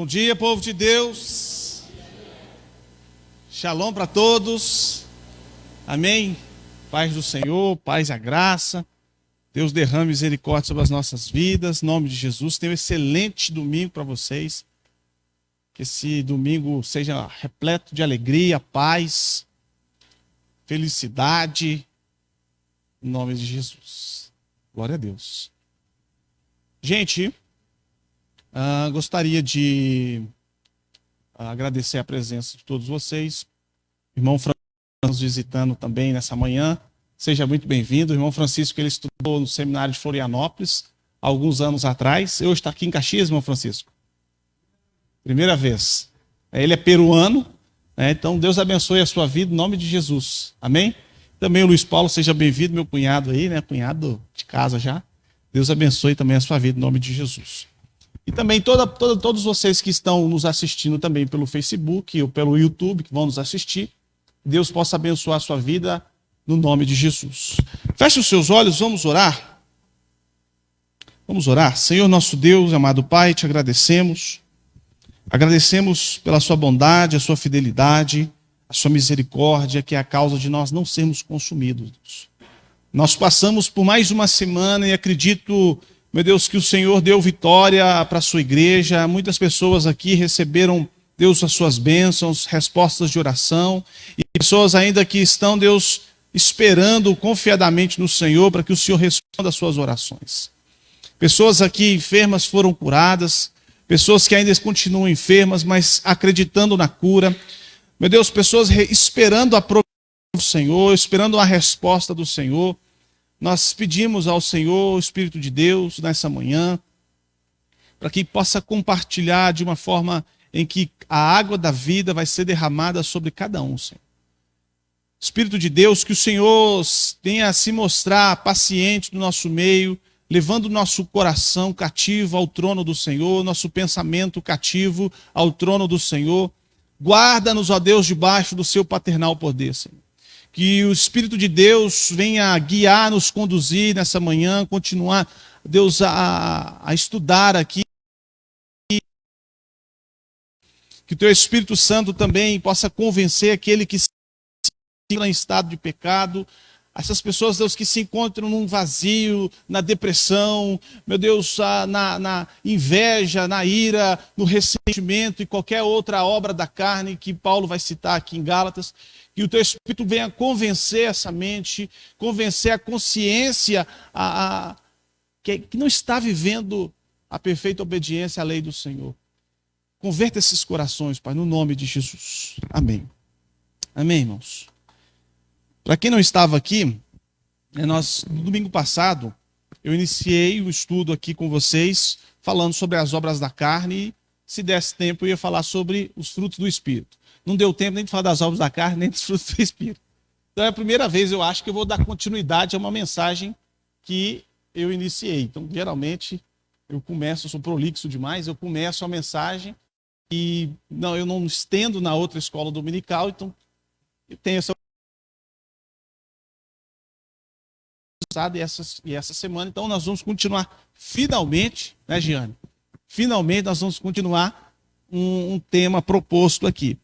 Bom dia, povo de Deus. Shalom para todos. Amém. Paz do Senhor, paz e a graça. Deus derrame misericórdia sobre as nossas vidas. Em nome de Jesus. Tenha um excelente domingo para vocês. Que esse domingo seja repleto de alegria, paz, felicidade. Em nome de Jesus. Glória a Deus. Gente, gostaria de agradecer a presença de todos vocês. Irmão Francisco nos visitando também nessa manhã. Seja muito bem-vindo. O irmão Francisco, ele estudou no seminário de Florianópolis há alguns anos atrás. Eu estou aqui em Caxias, irmão Francisco. Primeira vez. Ele é peruano, né? Então Deus abençoe a sua vida em nome de Jesus. Amém? Também o Luiz Paulo, seja bem-vindo, meu cunhado aí, né? Cunhado de casa já. Deus abençoe também a sua vida em nome de Jesus. E também todos vocês que estão nos assistindo também pelo Facebook ou pelo YouTube, que vão nos assistir, Deus possa abençoar a sua vida no nome de Jesus. Feche os seus olhos, vamos orar. Vamos orar. Senhor nosso Deus, amado Pai, te agradecemos. Agradecemos pela sua bondade, a sua fidelidade, a sua misericórdia, que é a causa de nós não sermos consumidos. Nós passamos por mais uma semana e acredito, meu Deus, que o Senhor deu vitória para a sua igreja. Muitas pessoas aqui receberam, Deus, as suas bênçãos, respostas de oração. E pessoas ainda que estão, Deus, esperando confiadamente no Senhor para que o Senhor responda às suas orações. Pessoas aqui enfermas foram curadas. Pessoas que ainda continuam enfermas, mas acreditando na cura. Meu Deus, pessoas esperando a provisão do Senhor, esperando a resposta do Senhor. Nós pedimos ao Senhor, o Espírito de Deus, nessa manhã, para que possa compartilhar de uma forma em que a água da vida vai ser derramada sobre cada um, Senhor. Espírito de Deus, que o Senhor venha a se mostrar paciente no nosso meio, levando o nosso coração cativo ao trono do Senhor, nosso pensamento cativo ao trono do Senhor. Guarda-nos, ó Deus, debaixo do seu paternal poder, Senhor. Que o Espírito de Deus venha guiar, nos conduzir nessa manhã, continuar, Deus, a estudar aqui. Que o teu Espírito Santo também possa convencer aquele que se encontra em estado de pecado, essas pessoas, Deus, que se encontram num vazio, na depressão, meu Deus, na inveja, na ira, no ressentimento e qualquer outra obra da carne que Paulo vai citar aqui em Gálatas. Que o teu Espírito venha convencer essa mente, convencer a consciência que não está vivendo a perfeita obediência à lei do Senhor. Converta esses corações, Pai, no nome de Jesus. Amém. Amém, irmãos. Para quem não estava aqui, no domingo passado, eu iniciei o estudo aqui com vocês, falando sobre as obras da carne, e se desse tempo eu ia falar sobre os frutos do Espírito. Não deu tempo nem de falar das obras da carne, nem dos frutos do Espírito. Então é a primeira vez, eu acho, que eu vou dar continuidade a uma mensagem que eu iniciei. Então, geralmente, eu sou prolixo demais, eu começo a mensagem e eu não estendo na outra escola dominical, então eu tenho essa e essa semana, então nós vamos continuar finalmente, né, Giane? Finalmente nós vamos continuar um tema proposto aqui.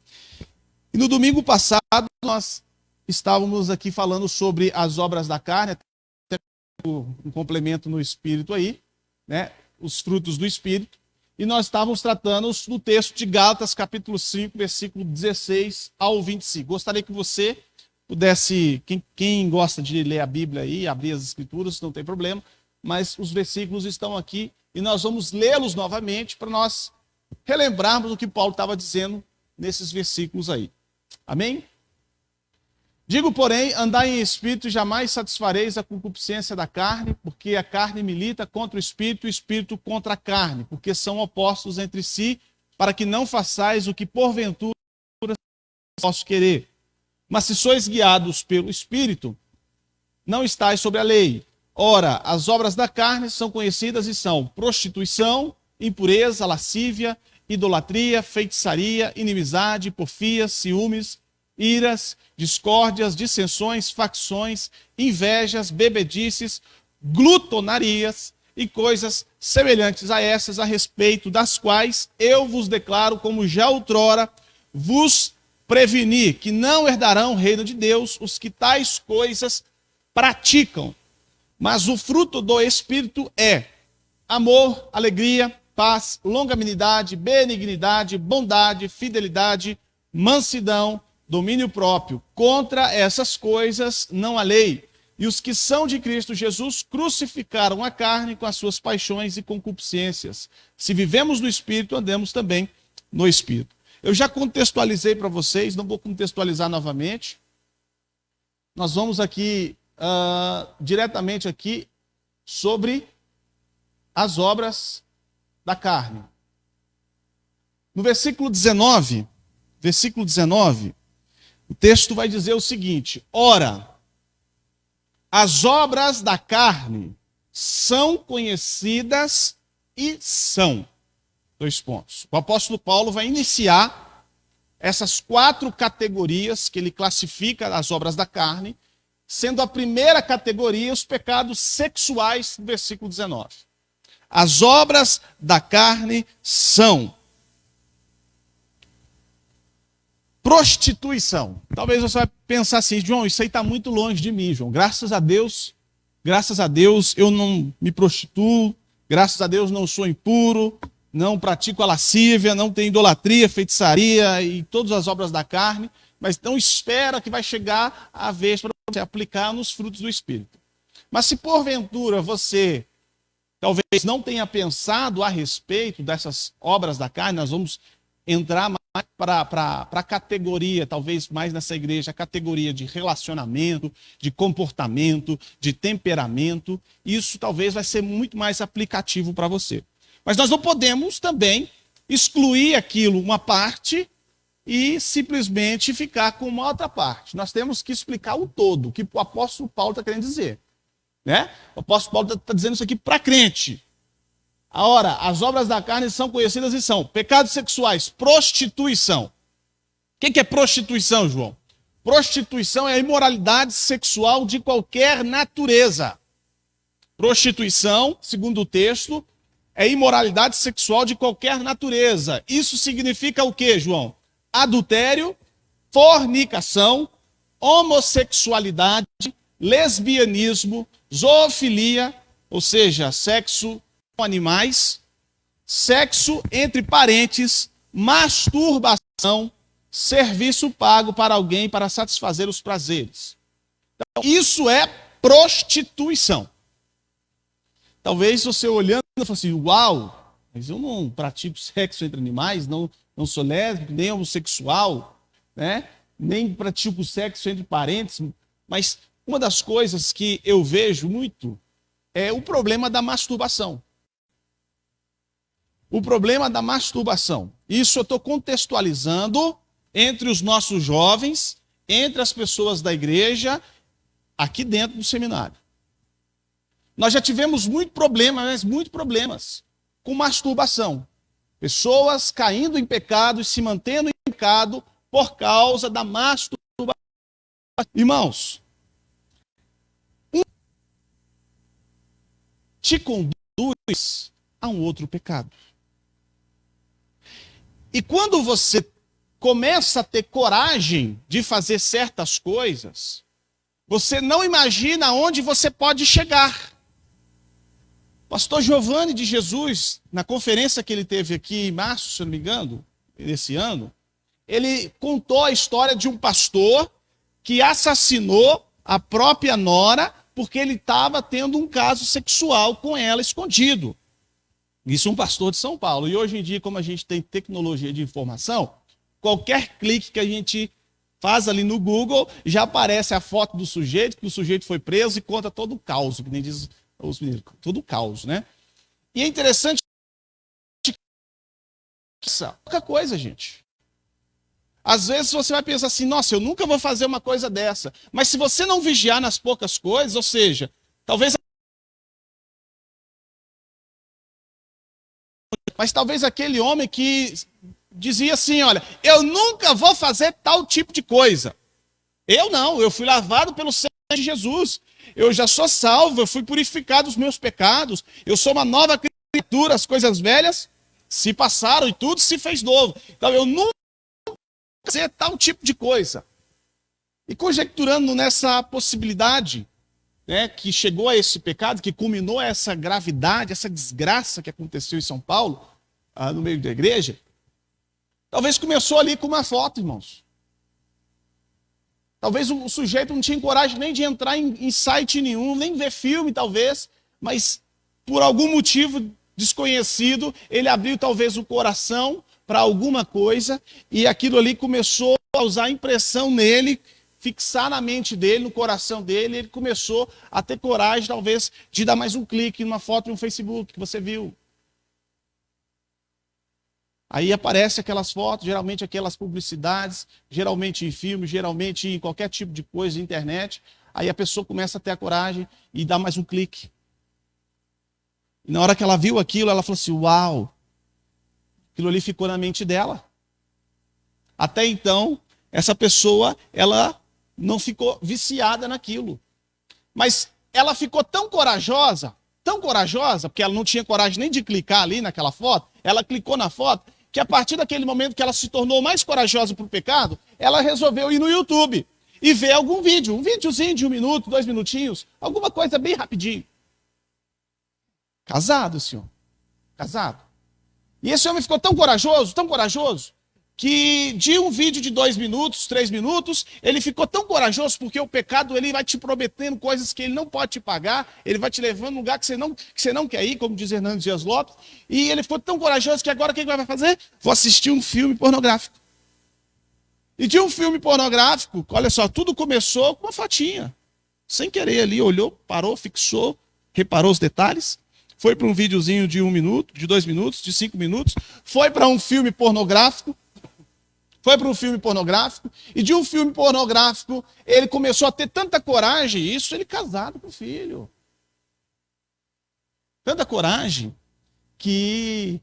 E no domingo passado nós estávamos aqui falando sobre as obras da carne, até um complemento no Espírito aí, né? Os frutos do Espírito, e nós estávamos tratando do texto de Gálatas, capítulo 5, versículo 16 ao 25. Gostaria que você pudesse, quem gosta de ler a Bíblia aí, abrir as Escrituras, não tem problema, mas os versículos estão aqui e nós vamos lê-los novamente para nós relembrarmos o que Paulo estava dizendo nesses versículos aí. Amém? Digo, porém, andai em espírito e jamais satisfareis a concupiscência da carne, porque a carne milita contra o espírito e o espírito contra a carne, porque são opostos entre si, para que não façais o que porventura posso querer. Mas se sois guiados pelo Espírito, não estáis sobre a lei. Ora, as obras da carne são conhecidas e são prostituição, impureza, lascívia, idolatria, feitiçaria, inimizade, porfias, ciúmes, iras, discórdias, dissensões, facções, invejas, bebedices, glutonarias e coisas semelhantes a essas, a respeito das quais eu vos declaro, como já outrora vos preveni, que não herdarão o reino de Deus os que tais coisas praticam. Mas o fruto do Espírito é amor, alegria, paz, longanimidade, benignidade, bondade, fidelidade, mansidão, domínio próprio. Contra essas coisas não há lei. E os que são de Cristo Jesus crucificaram a carne com as suas paixões e concupiscências. Se vivemos no Espírito, andemos também no Espírito. Eu já contextualizei para vocês, não vou contextualizar novamente. Nós vamos aqui, diretamente aqui, sobre as obras da carne. No versículo 19, o texto vai dizer o seguinte: ora, as obras da carne são conhecidas e são. 2 pontos. O apóstolo Paulo vai iniciar essas 4 categorias que ele classifica as obras da carne, sendo a primeira categoria os pecados sexuais, no versículo 19. As obras da carne são prostituição. Talvez você vai pensar assim: João, isso aí está muito longe de mim, João. Graças a Deus eu não me prostituo, graças a Deus não sou impuro, não pratico a lascívia, não tenho idolatria, feitiçaria e todas as obras da carne, mas não espera que vai chegar a vez para você aplicar nos frutos do Espírito. Mas se porventura você talvez não tenha pensado a respeito dessas obras da carne, nós vamos entrar mais para a categoria, talvez mais nessa igreja, a categoria de relacionamento, de comportamento, de temperamento. Isso talvez vai ser muito mais aplicativo para você. Mas nós não podemos também excluir aquilo, uma parte, e simplesmente ficar com uma outra parte. Nós temos que explicar o todo, o que o apóstolo Paulo está querendo dizer. Né? O apóstolo Paulo está dizendo isso aqui para crente. Ora, as obras da carne são conhecidas e são pecados sexuais, prostituição. O que é prostituição, João? Prostituição é a imoralidade sexual de qualquer natureza. Prostituição, segundo o texto, é imoralidade sexual de qualquer natureza. Isso significa o quê, João? Adultério, fornicação, homossexualidade, lesbianismo, zoofilia, ou seja, sexo com animais, sexo entre parentes, masturbação, serviço pago para alguém para satisfazer os prazeres. Então, isso é prostituição. Talvez você olhando e falando assim: uau, mas eu não pratico sexo entre animais, não sou lésbico, nem homossexual, né? Nem pratico sexo entre parentes. Mas uma das coisas que eu vejo muito é o problema da masturbação. O problema da masturbação. Isso eu estou contextualizando entre os nossos jovens, entre as pessoas da igreja, aqui dentro do seminário. Nós já tivemos muitos problemas com masturbação. Pessoas caindo em pecado e se mantendo em pecado por causa da masturbação. Irmãos, te conduz a um outro pecado. E quando você começa a ter coragem de fazer certas coisas, você não imagina onde você pode chegar. Pastor Giovanni de Jesus, na conferência que ele teve aqui em março, se não me engano, desse ano, ele contou a história de um pastor que assassinou a própria nora porque ele estava tendo um caso sexual com ela escondido. Isso um pastor de São Paulo. E hoje em dia, como a gente tem tecnologia de informação, qualquer clique que a gente faz ali no Google, já aparece a foto do sujeito, que o sujeito foi preso e conta todo o caos, que nem diz os meninos, todo o caos, né? E é interessante pouca coisa, gente. Às vezes você vai pensar assim: nossa, eu nunca vou fazer uma coisa dessa. Mas se você não vigiar nas poucas coisas, ou seja, talvez aquele homem que dizia assim: olha, eu nunca vou fazer tal tipo de coisa. Eu não, eu fui lavado pelo de Jesus. Eu já sou salvo, eu fui purificado dos meus pecados, eu sou uma nova criatura, as coisas velhas se passaram e tudo se fez novo. Então eu nunca vou fazer tal tipo de coisa. E conjecturando nessa possibilidade, né, que chegou a esse pecado, que culminou essa gravidade, essa desgraça que aconteceu em São Paulo, no meio da igreja, talvez começou ali com uma foto, irmãos. Talvez o sujeito não tinha coragem nem de entrar em site nenhum, nem ver filme, talvez, mas por algum motivo desconhecido, ele abriu talvez o coração para alguma coisa, e aquilo ali começou a causar impressão nele, fixar na mente dele, no coração dele, ele começou a ter coragem, talvez, de dar mais um clique numa foto no Facebook que você viu. Aí aparecem aquelas fotos, geralmente aquelas publicidades, geralmente em filme, geralmente em qualquer tipo de coisa, internet. Aí a pessoa começa a ter a coragem e dá mais um clique. E na hora que ela viu aquilo, ela falou assim, uau! Aquilo ali ficou na mente dela. Até então, essa pessoa, ela não ficou viciada naquilo. Mas ela ficou tão corajosa, porque ela não tinha coragem nem de clicar ali naquela foto, ela clicou na foto, que a partir daquele momento que ela se tornou mais corajosa para o pecado, ela resolveu ir no YouTube e ver algum vídeo, um videozinho de 1 minuto, 2 minutinhos, alguma coisa bem rapidinho. Casado, senhor. Casado. E esse homem ficou tão corajoso, que de um vídeo de 2 minutos, 3 minutos, ele ficou tão corajoso porque o pecado ele vai te prometendo coisas que ele não pode te pagar, ele vai te levando num lugar que você não quer ir, como diz Hernando Dias Lopes, e ele ficou tão corajoso que agora o que ele vai fazer? Vou assistir um filme pornográfico. E de um filme pornográfico, olha só, tudo começou com uma fotinha. Sem querer ali, olhou, parou, fixou, reparou os detalhes, foi para um videozinho de 1 minuto, de 2 minutos, de 5 minutos, foi para um filme pornográfico, e de um filme pornográfico, ele começou a ter tanta coragem, isso ele casado com o filho. Tanta coragem, que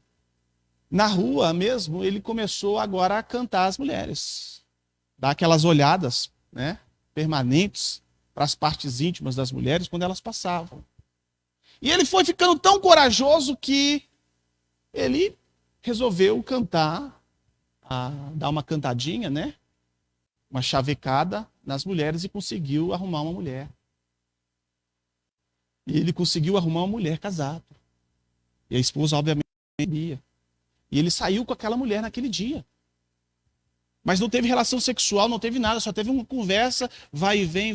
na rua mesmo, ele começou agora a cantar as mulheres. Dar aquelas olhadas, né, permanentes para as partes íntimas das mulheres quando elas passavam. E ele foi ficando tão corajoso que ele resolveu cantar, dar uma cantadinha, né? Uma chavecada nas mulheres e conseguiu arrumar uma mulher. E ele conseguiu arrumar uma mulher casada. E a esposa, obviamente, sabia. E ele saiu com aquela mulher naquele dia. Mas não teve relação sexual, não teve nada, só teve uma conversa, vai e vem,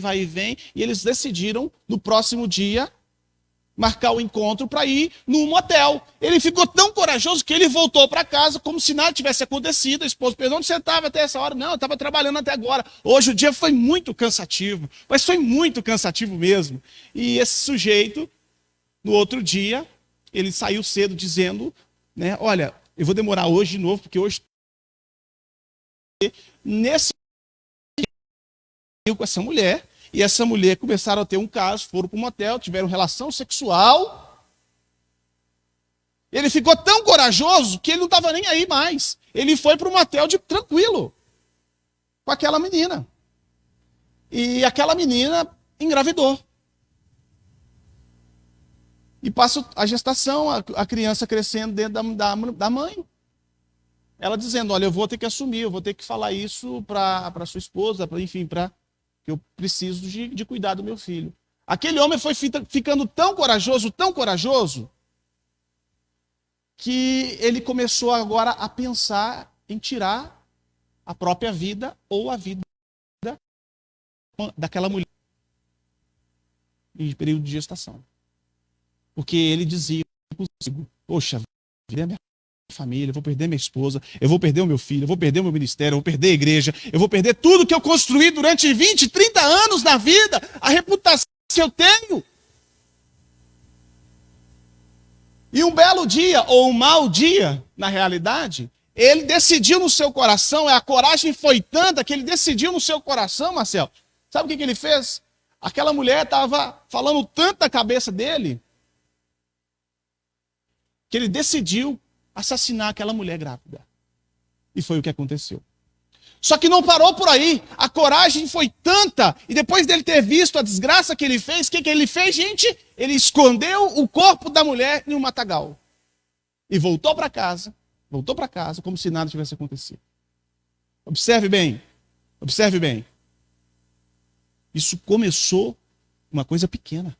e eles decidiram, no próximo dia, marcar o encontro para ir num motel. Ele ficou tão corajoso que ele voltou para casa como se nada tivesse acontecido. A esposa perguntou, onde você estava até essa hora? Não, eu estava trabalhando até agora. Hoje o dia foi muito cansativo, mas foi muito cansativo mesmo. E esse sujeito, no outro dia, ele saiu cedo dizendo, né, olha, eu vou demorar hoje de novo, porque hoje nesse dia com essa mulher, e essa mulher começaram a ter um caso, foram para um motel, tiveram relação sexual. Ele ficou tão corajoso que ele não estava nem aí mais. Ele foi para um motel tranquilo com aquela menina. E aquela menina engravidou. E passa a gestação, a criança crescendo dentro da mãe. Ela dizendo, olha, eu vou ter que assumir, eu vou ter que falar isso para sua esposa, enfim, que eu preciso de cuidar do meu filho. Aquele homem foi ficando tão corajoso, que ele começou agora a pensar em tirar a própria vida ou a vida daquela mulher em período de gestação. Porque ele dizia consigo, poxa, vida é minha família, eu vou perder minha esposa, eu vou perder o meu filho, eu vou perder o meu ministério, eu vou perder a igreja, eu vou perder tudo que eu construí durante 20, 30 anos na vida, a reputação que eu tenho. E um belo dia, ou um mau dia, na realidade, ele decidiu no seu coração, a coragem foi tanta que ele decidiu no seu coração, Marcelo. Sabe o que ele fez? Aquela mulher estava falando tanto na cabeça dele, que ele decidiu assassinar aquela mulher grávida. E foi o que aconteceu. Só que não parou por aí. A coragem foi tanta. E depois dele ter visto a desgraça que ele fez, o que ele fez, gente? Ele escondeu o corpo da mulher em um matagal. E voltou para casa como se nada tivesse acontecido. Observe bem. Observe bem. Isso começou uma coisa pequena.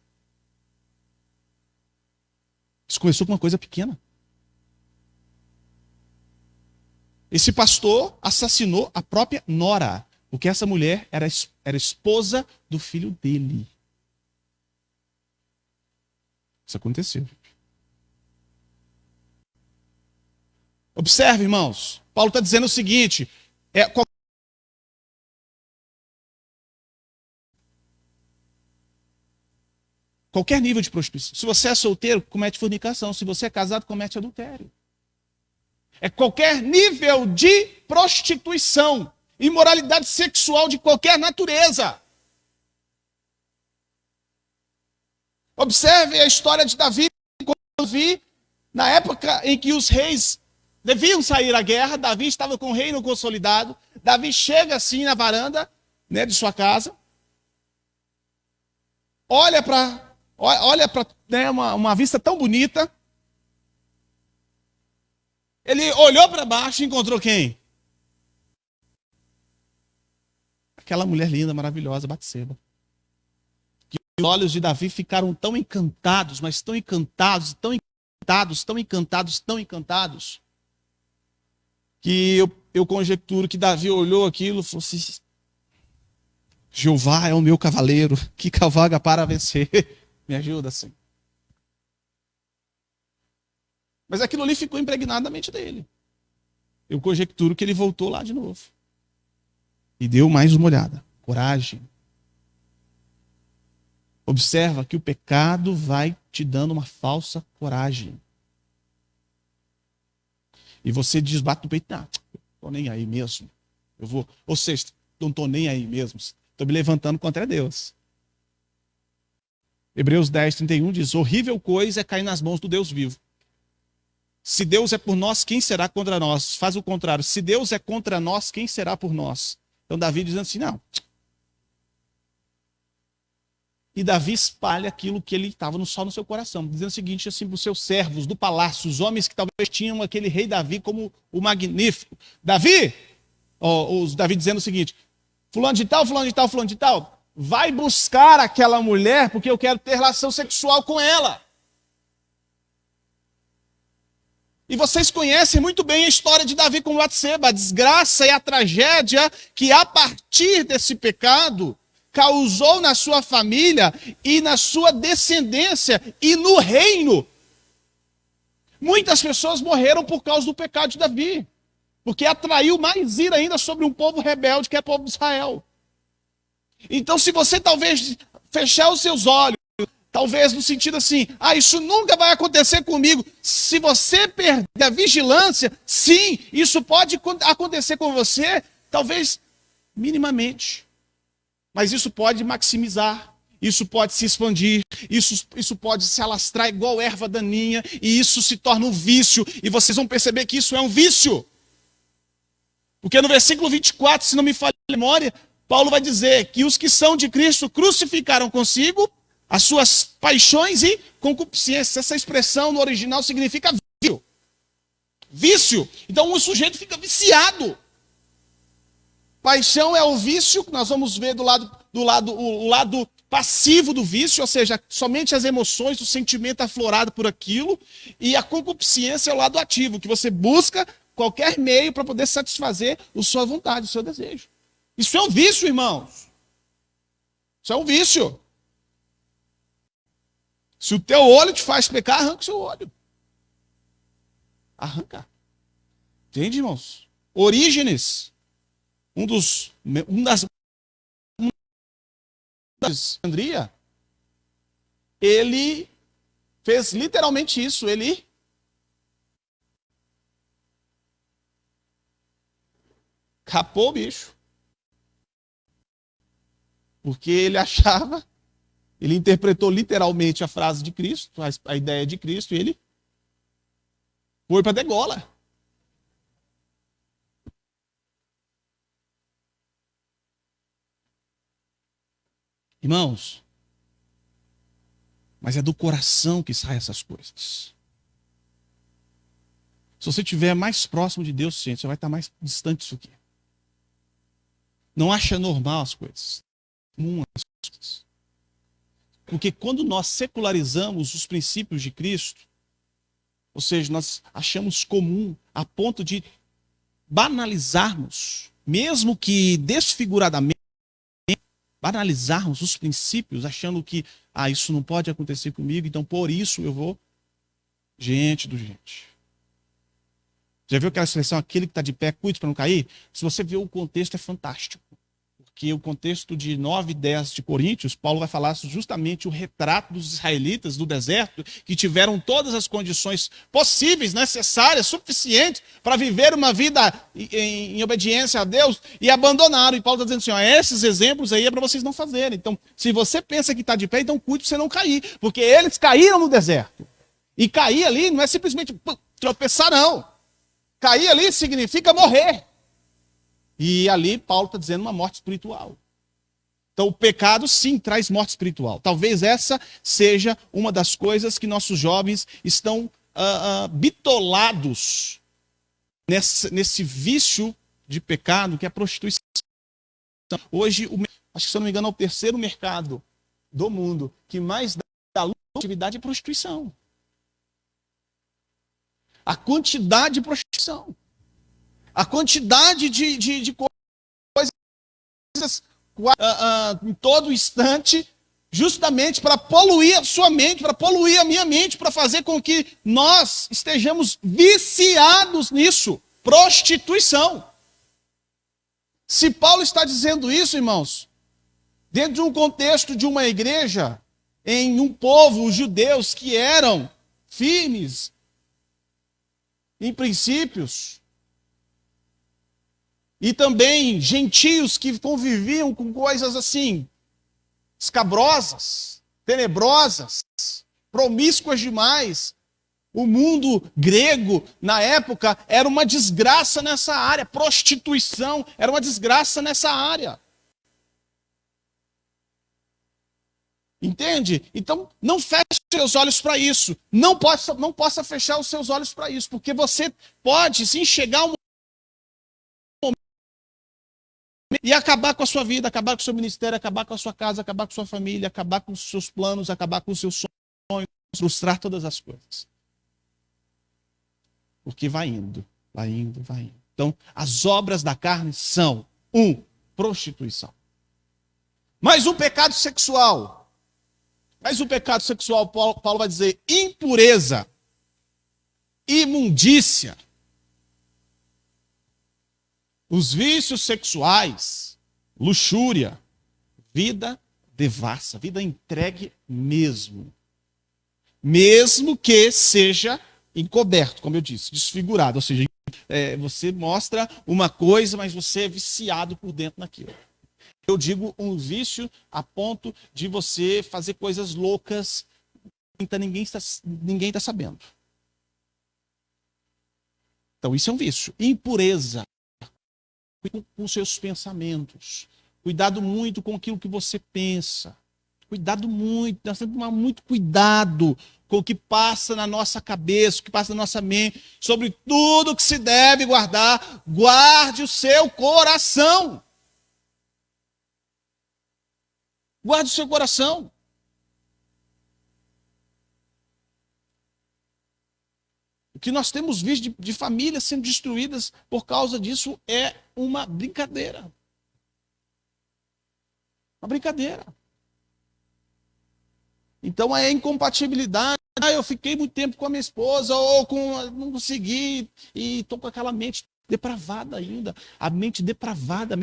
Isso começou com uma coisa pequena. Esse pastor assassinou a própria nora, porque essa mulher era esposa do filho dele. Isso aconteceu. Observe, irmãos. Paulo está dizendo o seguinte: qualquer nível de prostituição. Se você é solteiro, comete fornicação. Se você é casado, comete adultério. É qualquer nível de prostituição, imoralidade sexual de qualquer natureza. Observe a história de Davi. Na época em que os reis deviam sair à guerra, Davi estava com o reino consolidado. Davi chega assim na varanda, né, de sua casa, olha para né, uma vista tão bonita. Ele olhou para baixo e encontrou quem? Aquela mulher linda, maravilhosa, Batseba. Que os olhos de Davi ficaram tão encantados, mas tão encantados, tão encantados, tão encantados, tão encantados, que eu conjecturo que Davi olhou aquilo e falou assim: Jeová é o meu cavaleiro, que cavalga para vencer. Me ajuda, Senhor. Mas aquilo ali ficou impregnado na mente dele. Eu conjecturo que ele voltou lá de novo. E deu mais uma olhada. Coragem. Observa que o pecado vai te dando uma falsa coragem. E você diz, bate no peito, não, estou nem aí mesmo. Eu vou, ou seja, não estou nem aí mesmo. Estou me levantando contra Deus. Hebreus 10, 31 diz, horrível coisa é cair nas mãos do Deus vivo. Se Deus é por nós, quem será contra nós? Faz o contrário. Se Deus é contra nós, quem será por nós? Então Davi dizendo assim, não. E Davi espalha aquilo que ele estava só no seu coração, dizendo o seguinte assim para os seus servos do palácio, os homens que talvez tinham aquele rei Davi como o magnífico. Davi, Davi dizendo o seguinte, fulano de tal, fulano de tal, fulano de tal, vai buscar aquela mulher porque eu quero ter relação sexual com ela. E vocês conhecem muito bem a história de Davi com Batseba, a desgraça e a tragédia que a partir desse pecado causou na sua família e na sua descendência e no reino. Muitas pessoas morreram por causa do pecado de Davi, porque atraiu mais ira ainda sobre um povo rebelde que é o povo de Israel. Então, se você talvez fechar os seus olhos, talvez no sentido assim, isso nunca vai acontecer comigo. Se você perder a vigilância, sim, isso pode acontecer com você, talvez minimamente. Mas isso pode maximizar, isso pode se expandir, isso pode se alastrar igual erva daninha, e isso se torna um vício, e vocês vão perceber que isso é um vício. Porque no versículo 24, se não me falha a memória, Paulo vai dizer que os que são de Cristo crucificaram consigo as suas paixões e concupiscências. Essa expressão no original significa vício. Vício. Então o sujeito fica viciado. Paixão é o vício, que nós vamos ver o lado passivo do vício, ou seja, somente as emoções, o sentimento aflorado por aquilo, e a concupiscência é o lado ativo, que você busca qualquer meio para poder satisfazer a sua vontade, o seu desejo. Isso é um vício, irmãos. Isso é um vício. Se o teu olho te faz pecar, arranca o seu olho. Arranca. Entende, irmãos? Orígenes, Andria, ele fez literalmente isso. Ele capou o bicho. Porque ele achava, ele interpretou literalmente a frase de Cristo, a ideia de Cristo, e ele foi para degola. Irmãos, mas é do coração que saem essas coisas. Se você estiver mais próximo de Deus, gente, você vai estar mais distante disso aqui. Não acha normal as coisas. Comum as coisas. Porque quando nós secularizamos os princípios de Cristo, ou seja, nós achamos comum a ponto de banalizarmos, mesmo que desfiguradamente, banalizarmos os princípios, achando que isso não pode acontecer comigo, então por isso eu vou. Gente do gente. Já viu aquela expressão, aquele que está de pé, cuide para não cair? Se você ver o contexto, é fantástico. Porque o contexto de 9 e 10 de Coríntios, Paulo vai falar justamente o retrato dos israelitas do deserto, que tiveram todas as condições possíveis, necessárias, suficientes para viver uma vida em obediência a Deus e abandonaram. E Paulo está dizendo assim, esses exemplos aí é para vocês não fazerem. Então, se você pensa que está de pé, então cuide para você não cair. Porque eles caíram no deserto. E cair ali não é simplesmente tropeçar, não. Cair ali significa morrer. E ali Paulo está dizendo uma morte espiritual. Então o pecado sim traz morte espiritual. Talvez essa seja uma das coisas que nossos jovens estão bitolados nesse vício de pecado que é a prostituição. Hoje, acho que se eu não me engano, é o terceiro mercado do mundo que mais dá lucratividade é prostituição. A quantidade de prostituição. A quantidade de coisas em todo instante, justamente para poluir a sua mente, para poluir a minha mente, para fazer com que nós estejamos viciados nisso. Prostituição. Se Paulo está dizendo isso, irmãos, dentro de um contexto de uma igreja, em um povo, os judeus, que eram firmes em princípios, e também gentios que conviviam com coisas assim, escabrosas, tenebrosas, promíscuas demais. O mundo grego, na época, era uma desgraça nessa área. Prostituição era uma desgraça nessa área. Entende? Então, não feche os seus olhos para isso. Não possa fechar os seus olhos para isso, porque você pode, sim, chegar um e acabar com a sua vida, acabar com o seu ministério, acabar com a sua casa, acabar com a sua família, acabar com os seus planos, acabar com os seus sonhos, frustrar todas as coisas. Porque vai indo, vai indo, vai indo. Então, as obras da carne são, prostituição. Mas o pecado sexual. Paulo vai dizer impureza, imundícia. Os vícios sexuais, luxúria, vida devassa, vida entregue mesmo. Mesmo que seja encoberto, como eu disse, desfigurado. Ou seja, você mostra uma coisa, mas você é viciado por dentro naquilo. Eu digo um vício a ponto de você fazer coisas loucas, então ninguém está sabendo. Então isso é um vício. Impureza. Cuidado com seus pensamentos. Cuidado muito com aquilo que você pensa. Cuidado muito. Nós temos que tomar muito cuidado com o que passa na nossa cabeça, o que passa na nossa mente, sobre tudo que se deve guardar. Guarde o seu coração. Guarde o seu coração. O que nós temos visto de famílias sendo destruídas por causa disso é uma brincadeira. Uma brincadeira. Então é incompatibilidade. Eu fiquei muito tempo com a minha esposa, ou não consegui, e estou com aquela mente depravada ainda. A mente depravada.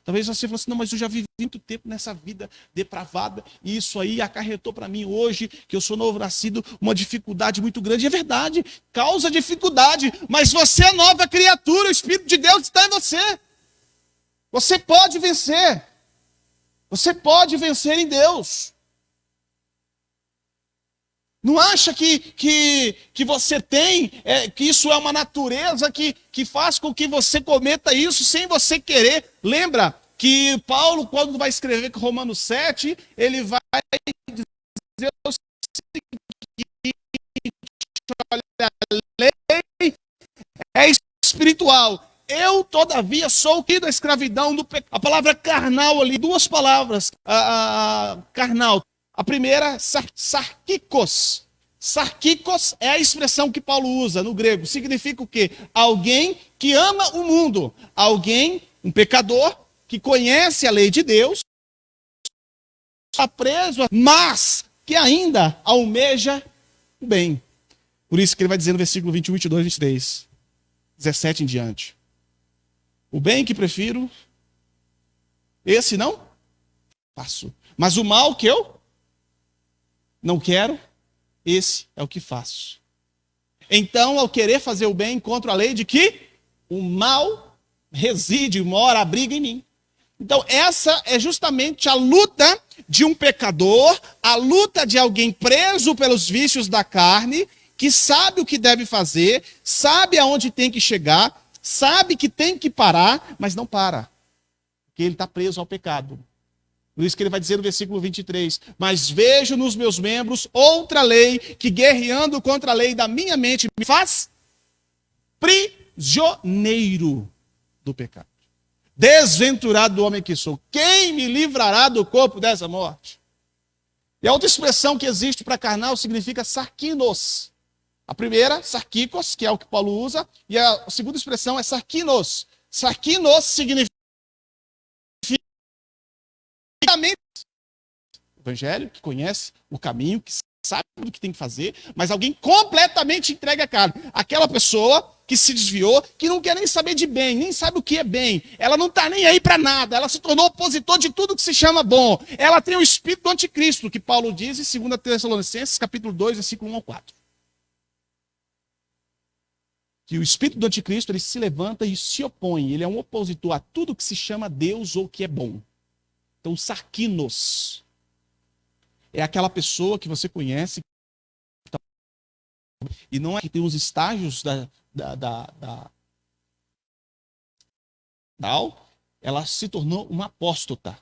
Talvez você fale assim, não, mas eu já vivi muito tempo nessa vida depravada, e isso aí acarretou para mim hoje, que eu sou novo nascido, uma dificuldade muito grande. É verdade, causa dificuldade, mas você é nova criatura, o Espírito de Deus está em você. Você pode vencer. Você pode vencer em Deus. Não acha que você tem, que isso é uma natureza que faz com que você cometa isso sem você querer. Lembra que Paulo, quando vai escrever Romanos 7, ele vai dizer o seguinte: olha, a lei é espiritual. Eu, todavia, sou o da escravidão do pecado. A palavra carnal ali, duas palavras, carnal. A primeira, sarkikos. Sarkikos é a expressão que Paulo usa no grego. Significa o quê? Alguém que ama o mundo. Alguém, um pecador, que conhece a lei de Deus, está preso, mas que ainda almeja o bem. Por isso que ele vai dizer no versículo 21, 22, 23, 17 em diante. O bem que prefiro, esse não faço. Mas o mal que eu não quero, esse é o que faço. Então, ao querer fazer o bem, encontro a lei de que o mal reside, mora, abriga em mim. Então, essa é justamente a luta de um pecador, a luta de alguém preso pelos vícios da carne, que sabe o que deve fazer, sabe aonde tem que chegar, sabe que tem que parar, mas não para, porque ele está preso ao pecado. Por isso que ele vai dizer no versículo 23, mas vejo nos meus membros outra lei que, guerreando contra a lei da minha mente, me faz prisioneiro do pecado. Desventurado do homem que sou, quem me livrará do corpo dessa morte? E a outra expressão que existe para carnal significa sarkinos. A primeira, sarkikos, que é o que Paulo usa, e a segunda expressão é sarkinos. Sarkinos significa o evangelho, que conhece o caminho, que sabe o que tem que fazer, mas alguém completamente entregue à carne. Aquela pessoa que se desviou, que não quer nem saber de bem, nem sabe o que é bem. Ela não está nem aí para nada. Ela se tornou opositor de tudo que se chama bom. Ela tem o espírito do anticristo, que Paulo diz em 2 Tessalonicenses, capítulo 2, versículo 1 ao 4. Que o espírito do anticristo, ele se levanta e se opõe. Ele é um opositor a tudo que se chama Deus ou que é bom. Então, sarkinos é aquela pessoa que você conhece e não é que tem os estágios ela se tornou uma apóstata.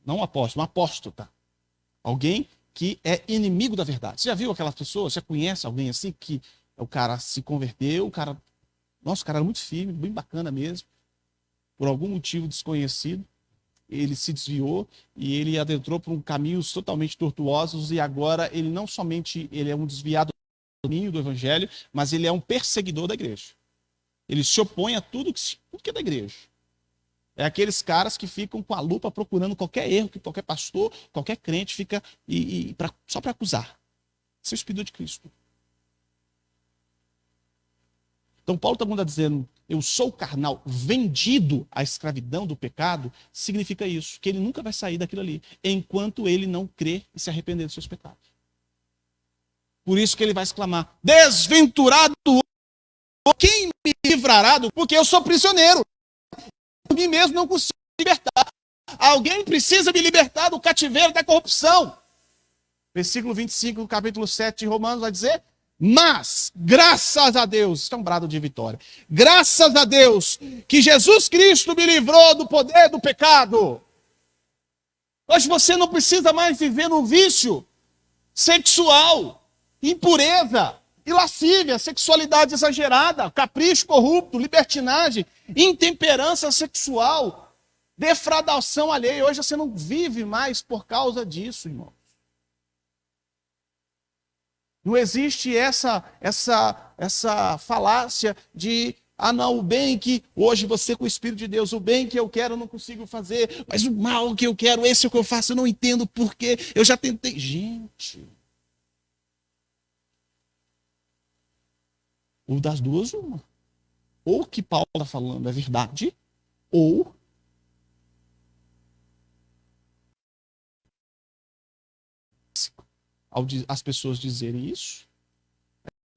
Não apóstolo, uma apóstata. Alguém que é inimigo da verdade. Você já viu aquela pessoa? Você conhece alguém assim que o cara se converteu, o cara era muito firme, bem bacana mesmo. Por algum motivo desconhecido, ele se desviou e ele adentrou por caminhos totalmente tortuosos e agora ele não somente ele é um desviado do caminho do evangelho, mas ele é um perseguidor da igreja. Ele se opõe a tudo que é da igreja. É aqueles caras que ficam com a lupa procurando qualquer erro que qualquer pastor, qualquer crente fica só para acusar. Esse é o espírito de Cristo. Então Paulo está dizendo, eu sou carnal, vendido à escravidão do pecado, significa isso, que ele nunca vai sair daquilo ali, enquanto ele não crer e se arrepender dos seus pecados. Por isso que ele vai exclamar, desventurado, quem me livrará do... Porque eu sou prisioneiro, por mim mesmo não consigo me libertar. Alguém precisa me libertar do cativeiro da corrupção. Versículo 25 do capítulo 7 de Romanos vai dizer, mas, graças a Deus, isso é um brado de vitória, graças a Deus que Jesus Cristo me livrou do poder do pecado. Hoje você não precisa mais viver no vício sexual, impureza, e lascívia, sexualidade exagerada, capricho corrupto, libertinagem, intemperança sexual, defraudação alheia. Hoje você não vive mais por causa disso, irmão. Não existe essa falácia de, não, o bem que hoje você com o Espírito de Deus, o bem que eu quero eu não consigo fazer, mas o mal que eu quero, esse é o que eu faço, eu não entendo porquê, eu já tentei. Gente, ou das duas, uma. Ou o que Paulo está falando é verdade, ou as pessoas dizerem isso,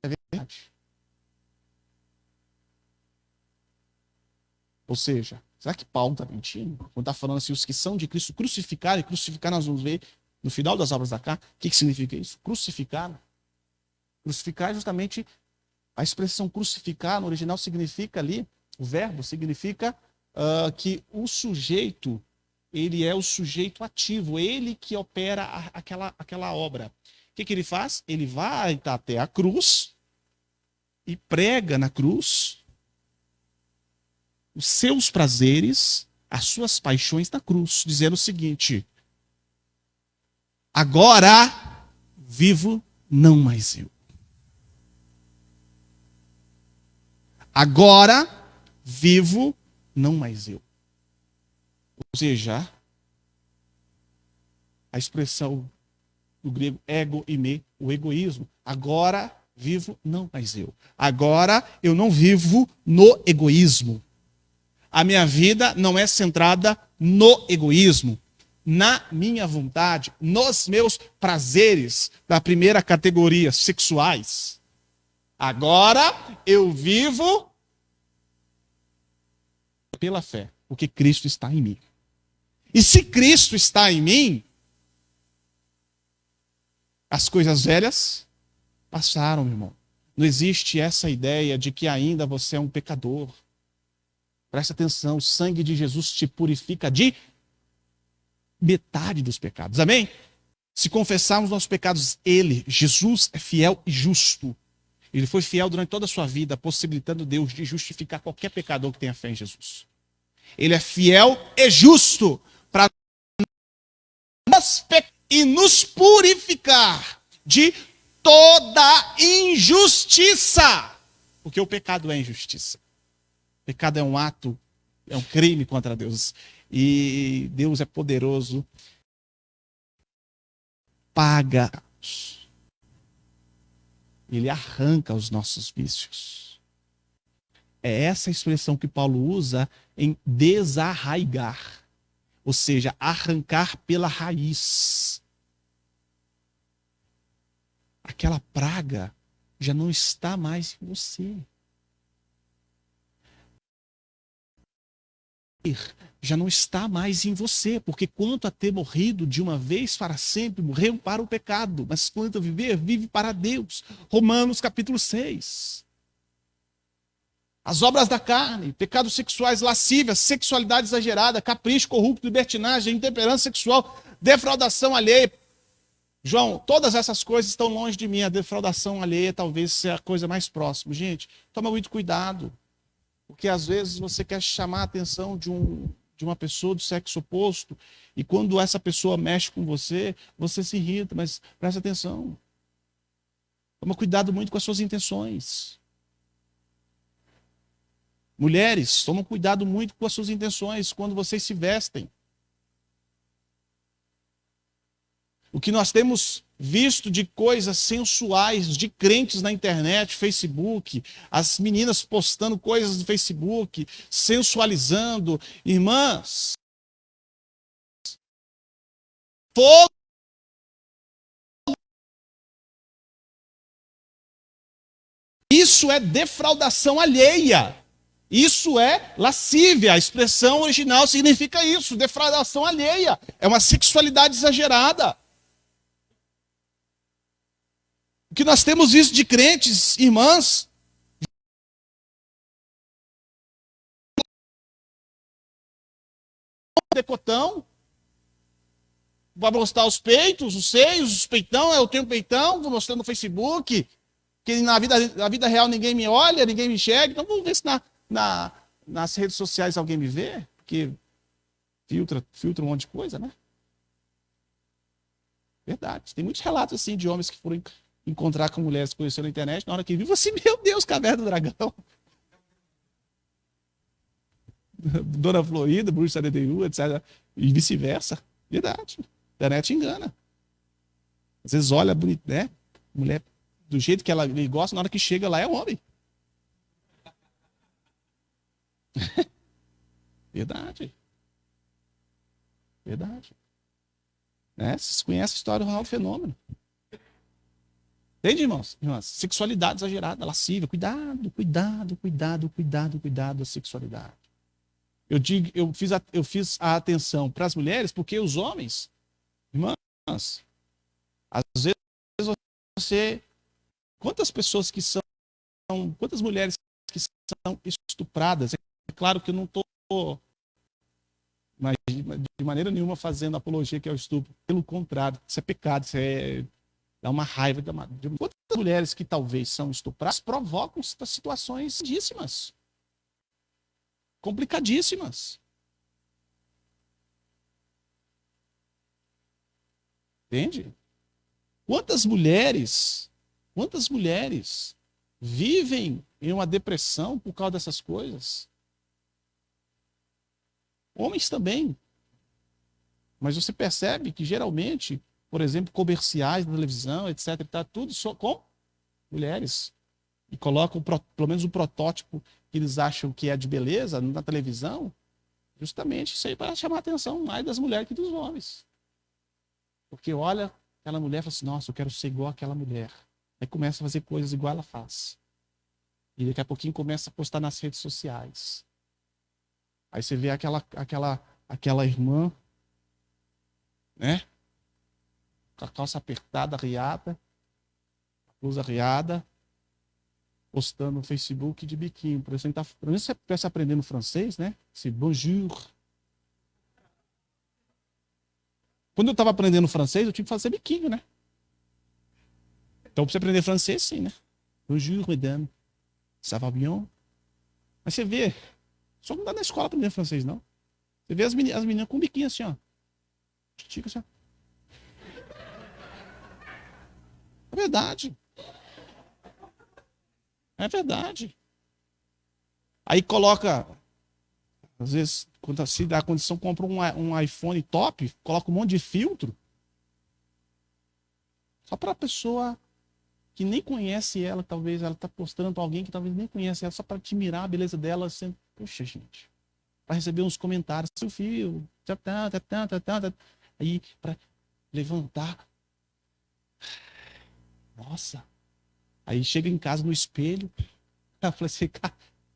é verdade. Ou seja, será que Paulo está mentindo? Quando está falando assim, os que são de Cristo crucificaram, e crucificar nós vamos ver no final das obras da carta, o que significa isso? Crucificar. Crucificar é justamente a expressão crucificar, no original significa ali, o verbo significa que o sujeito, ele é o sujeito ativo, ele que opera aquela obra. O que ele faz? Ele vai até a cruz e prega na cruz os seus prazeres, as suas paixões na cruz, dizendo o seguinte: agora vivo não mais eu. Agora vivo não mais eu. Ou seja, a expressão do grego ego e me, o egoísmo. Agora vivo não mais eu. Agora eu não vivo no egoísmo. A minha vida não é centrada no egoísmo, na minha vontade, nos meus prazeres da primeira categoria, sexuais. Agora eu vivo pela fé, porque Cristo está em mim. E se Cristo está em mim, as coisas velhas passaram, meu irmão. Não existe essa ideia de que ainda você é um pecador. Presta atenção, o sangue de Jesus te purifica de metade dos pecados. Amém? Se confessarmos nossos pecados, ele, Jesus, é fiel e justo. Ele foi fiel durante toda a sua vida, possibilitando Deus de justificar qualquer pecador que tenha fé em Jesus. Ele é fiel e justo para nos purificar de toda injustiça. Porque o pecado é injustiça. O pecado é um ato, é um crime contra Deus. E Deus é poderoso. Paga. Ele arranca os nossos vícios. É essa expressão que Paulo usa em desarraigar. Ou seja, arrancar pela raiz. Aquela praga já não está mais em você. Já não está mais em você, porque quanto a ter morrido de uma vez para sempre, morreu para o pecado, mas quanto a viver, vive para Deus. Romanos capítulo 6. As obras da carne, pecados sexuais, lascívia, sexualidade exagerada, capricho, corrupto, libertinagem, intemperança sexual, defraudação alheia. João, todas essas coisas estão longe de mim. A defraudação alheia talvez seja a coisa mais próxima. Gente, toma muito cuidado. Porque às vezes você quer chamar a atenção de uma pessoa do sexo oposto, e quando essa pessoa mexe com você, você se irrita, mas presta atenção. Toma cuidado muito com as suas intenções. Mulheres, tomam cuidado muito com as suas intenções quando vocês se vestem. O que nós temos visto de coisas sensuais, de crentes na internet, Facebook, as meninas postando coisas no Facebook, sensualizando. Irmãs, isso é defraudação alheia. Isso é lascívia. A expressão original significa isso, defraudação alheia. É uma sexualidade exagerada. O que nós temos visto de crentes, irmãs, decotão, vai mostrar os peitos, os seios, os peitão, eu tenho peitão, vou mostrar no Facebook, que na vida real ninguém me olha, ninguém me enxerga, então vamos ver se nas redes sociais alguém me vê, porque filtra um monte de coisa, né? Verdade. Tem muitos relatos assim de homens que foram encontrar com mulheres que conheceram na internet, na hora que viu, assim, meu Deus, caverna do dragão. Dona Florinda, Bruxa 71, etc. E vice-versa. Verdade. A internet engana. Às vezes olha bonito, né? Mulher do jeito que ela gosta, na hora que chega lá é homem. Verdade. Verdade. Né? Vocês conhecem a história do Ronaldo Fenômeno. Entende, irmãos? Sexualidade exagerada, lascívia. Cuidado, cuidado, cuidado, cuidado, cuidado da sexualidade. Eu fiz a atenção para as mulheres, porque os homens, irmãs, às vezes você. Quantas pessoas que são. Quantas mulheres que são estupradas? É claro que eu não estou Mas de maneira nenhuma fazendo apologia que é o estupro. Pelo contrário, isso é pecado, isso dá uma raiva. Quantas mulheres que talvez são estupradas provocam situações lindíssimas, complicadíssimas. Entende? Quantas mulheres vivem em uma depressão por causa dessas coisas? Homens também. Mas você percebe que geralmente, por exemplo, comerciais na televisão, etc., está tudo só com mulheres. E colocam pelo menos um protótipo que eles acham que é de beleza na televisão, justamente isso aí para chamar a atenção mais das mulheres que dos homens. Porque olha aquela mulher e fala assim, nossa, eu quero ser igual àquela mulher. Aí começa a fazer coisas igual ela faz. E daqui a pouquinho começa a postar nas redes sociais. Aí você vê aquela irmã, né? Com a calça apertada, riada, a blusa riada, postando no Facebook de biquinho. Por exemplo, você estivesse aprendendo francês, né? Esse bonjour. Quando eu estava aprendendo francês, eu tinha que fazer biquinho, né? Então, para você aprender francês, sim, né? Bonjour, mesdames. Ça va bien? Mas você vê, só não dá na escola aprender francês, não. Você vê as meninas com biquinho assim, ó. Estica assim, ó. É verdade. É verdade. Aí coloca, às vezes, quando se dá a condição, compra um iPhone top, coloca um monte de filtro. Só para a pessoa que nem conhece ela, talvez ela está postando para alguém que talvez nem conhece ela, só para admirar a beleza dela. Assim, poxa, gente. Para receber uns comentários, seu filho, aí para levantar. Nossa. Aí chega em casa no espelho, ela fala assim,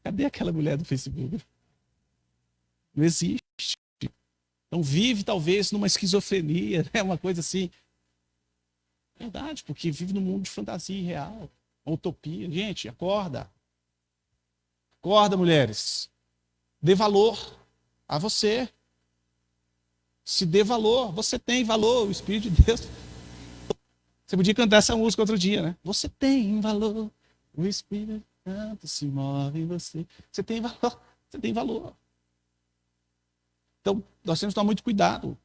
cadê aquela mulher do Facebook? Não existe. Então vive talvez numa esquizofrenia, né? Uma coisa assim. Verdade, porque vive num mundo de fantasia irreal, uma utopia. Gente, acorda. Acorda, mulheres. Dê valor a você. Se dê valor. Você tem valor, o Espírito de Deus. Você podia cantar essa música outro dia, né? Você tem valor, o Espírito Santo se move em você. Você tem valor, você tem valor. Então, nós temos que tomar muito cuidado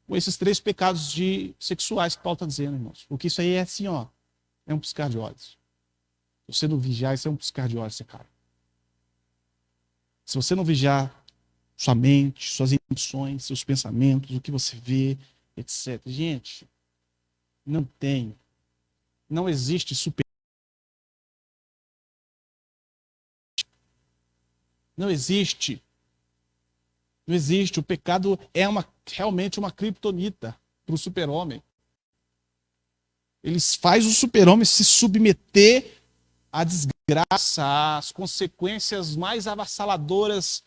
com esses 3 pecados sexuais que Paulo está dizendo, irmãos. Porque isso aí é assim, ó, é um piscar de olhos. Se você não vigiar, isso é um piscar de olhos, cara. Se você não vigiar sua mente, suas emoções, seus pensamentos, o que você vê, etc. Gente, não existe super. Não existe. Não existe. O pecado é realmente uma criptonita para o super-homem. Ele faz o super-homem se submeter à desgraça, às consequências mais avassaladoras,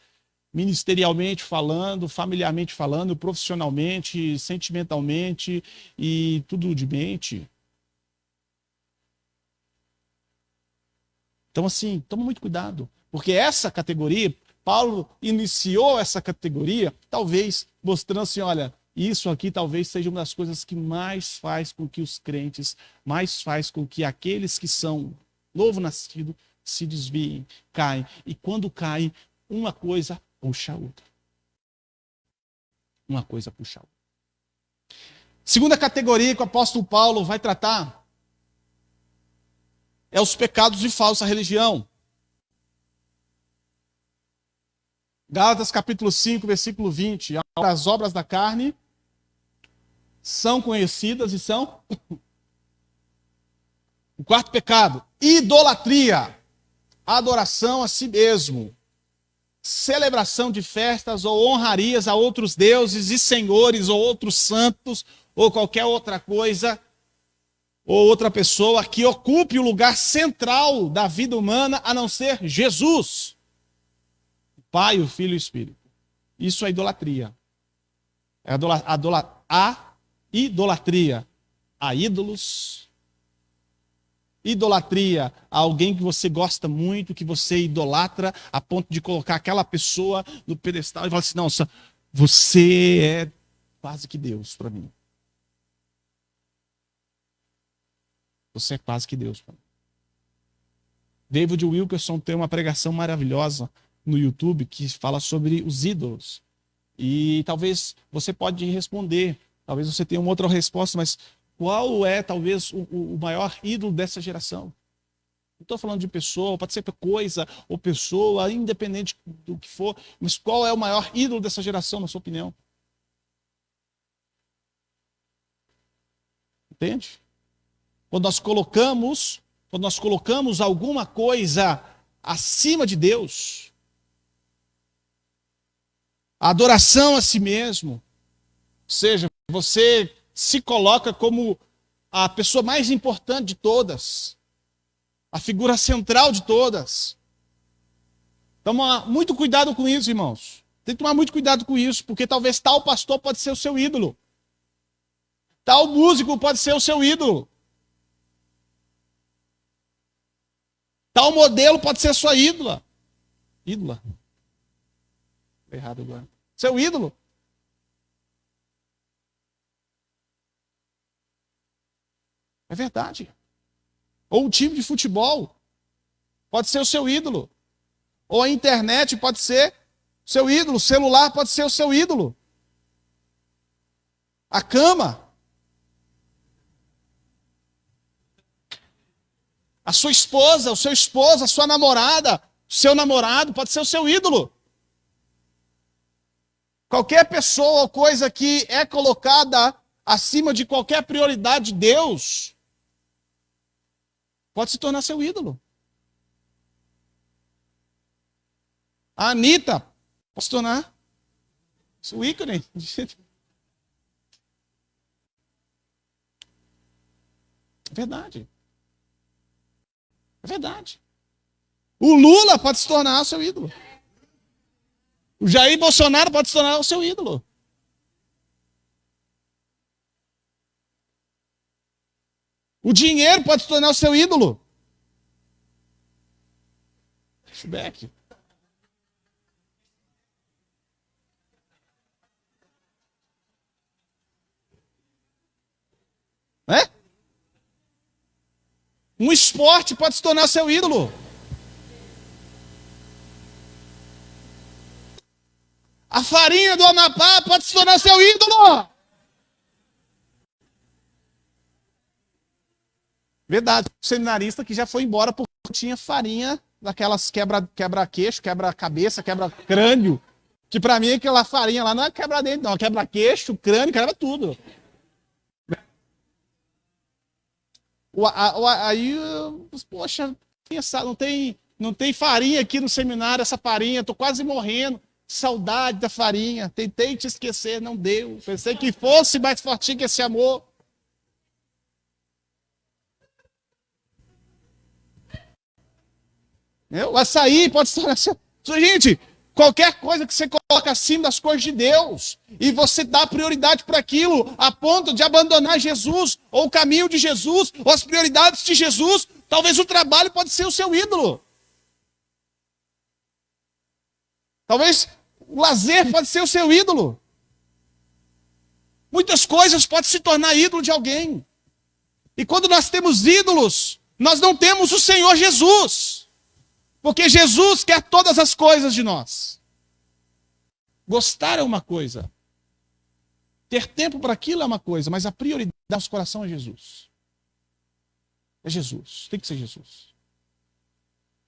ministerialmente falando, familiarmente falando, profissionalmente, sentimentalmente e tudo de mente. Então, assim, toma muito cuidado, porque essa categoria, Paulo iniciou essa categoria, talvez mostrando assim, olha, isso aqui talvez seja uma das coisas que mais faz com que os crentes, mais faz com que aqueles que são novo nascido se desviem, caem. E quando caem, uma coisa puxa a outra. Uma coisa puxa a outra. Segunda categoria que o apóstolo Paulo vai tratar é os pecados de falsa religião. Gálatas capítulo 5, versículo 20. As obras da carne são conhecidas e são... O quarto pecado, idolatria, adoração a si mesmo, celebração de festas ou honrarias a outros deuses e senhores ou outros santos ou qualquer outra coisa ou outra pessoa que ocupe o lugar central da vida humana a não ser Jesus, o Pai, o Filho e o Espírito. Isso é idolatria. É a idolatria a ídolos, idolatria a alguém que você gosta muito, que você idolatra a ponto de colocar aquela pessoa no pedestal e falar assim, não, Você é quase que Deus para mim. Você é quase que Deus para mim. David Wilkerson tem uma pregação maravilhosa no YouTube que fala sobre os ídolos. E talvez você pode responder, talvez você tenha uma outra resposta, mas qual é talvez o maior ídolo dessa geração? Não estou falando de pessoa, pode ser coisa ou pessoa, independente do que for, mas qual é o maior ídolo dessa geração, na sua opinião? Entende? Quando nós colocamos alguma coisa acima de Deus, a adoração a si mesmo, ou seja, você se coloca como a pessoa mais importante de todas, a figura central de todas. Toma muito cuidado com isso, irmãos. Tem que tomar muito cuidado com isso, porque talvez tal pastor pode ser o seu ídolo. Tal músico pode ser o seu ídolo. Tal modelo pode ser a sua ídola. Ídola. Errado agora. Seu ídolo. É verdade. Ou o time de futebol pode ser o seu ídolo. Ou a internet pode ser o seu ídolo. O celular pode ser o seu ídolo. A cama. A sua esposa, o seu esposo, a sua namorada, o seu namorado pode ser o seu ídolo. Qualquer pessoa ou coisa que é colocada acima de qualquer prioridade de Deus pode se tornar seu ídolo. A Anitta pode se tornar seu ícone. É verdade. É verdade. O Lula pode se tornar o seu ídolo. O Jair Bolsonaro pode se tornar o seu ídolo. O dinheiro pode se tornar o seu ídolo. Flashback. É? Um esporte pode se tornar seu ídolo. A farinha do Amapá pode se tornar seu ídolo. Verdade. O seminarista que já foi embora porque tinha farinha daquelas quebra-queixo, quebra-cabeça, quebra-crânio. Que pra mim aquela farinha lá não é quebra-dente, não. Quebra-queixo, crânio, quebra tudo. Aí, poxa, não tem farinha aqui no seminário, essa farinha, tô quase morrendo. Saudade da farinha, tentei te esquecer, não deu. Pensei que fosse mais fortinho que esse amor. O açaí pode se tornar... Gente, qualquer coisa que você coloca acima das coisas de Deus e você dá prioridade para aquilo a ponto de abandonar Jesus, ou o caminho de Jesus, ou as prioridades de Jesus, talvez o trabalho pode ser o seu ídolo. Talvez o lazer pode ser o seu ídolo. Muitas coisas podem se tornar ídolo de alguém. E quando nós temos ídolos, nós não temos o Senhor Jesus. Porque Jesus quer todas as coisas de nós. Gostar é uma coisa. Ter tempo para aquilo é uma coisa, mas a prioridade do nosso coração é Jesus. É Jesus. Tem que ser Jesus.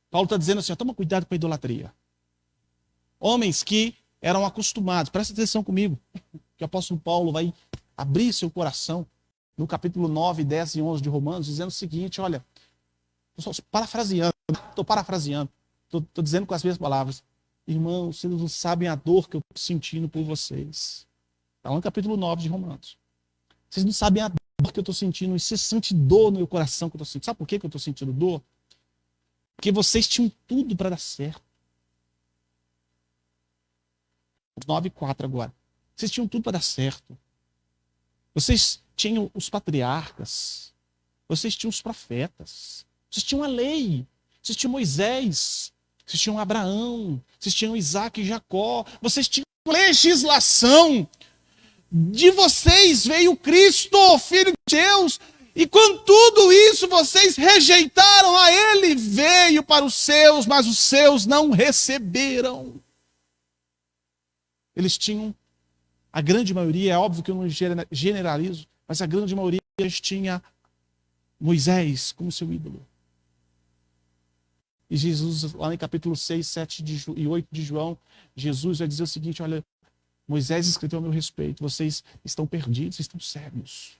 Paulo está dizendo assim, toma cuidado com a idolatria. Homens que eram acostumados, presta atenção comigo, que o apóstolo Paulo vai abrir seu coração no capítulo 9, 10 e 11 de Romanos, dizendo o seguinte, olha, estou parafraseando, estou dizendo com as mesmas palavras, irmãos, vocês não sabem a dor que eu estou sentindo por vocês. Está lá no capítulo 9 de Romanos. Vocês não sabem a dor que eu estou sentindo, incessante dor no meu coração que eu estou sentindo. Sabe por que eu estou sentindo dor? Porque vocês tinham tudo para dar certo. 9:4 agora. Vocês tinham tudo para dar certo. Vocês tinham os patriarcas. Vocês tinham os profetas. Vocês tinham a lei. Vocês tinham Moisés. Vocês tinham Abraão. Vocês tinham Isaac e Jacó. Vocês tinham legislação. De vocês veio Cristo, Filho de Deus, e com tudo isso vocês rejeitaram a ele, veio para os seus, mas os seus não receberam. Eles tinham, a grande maioria, é óbvio que eu não generalizo, mas a grande maioria eles tinha Moisés como seu ídolo. E Jesus, lá em capítulo 6, 7 e 8 de João, Jesus vai dizer o seguinte: olha, Moisés escreveu a meu respeito, vocês estão perdidos, estão cegos.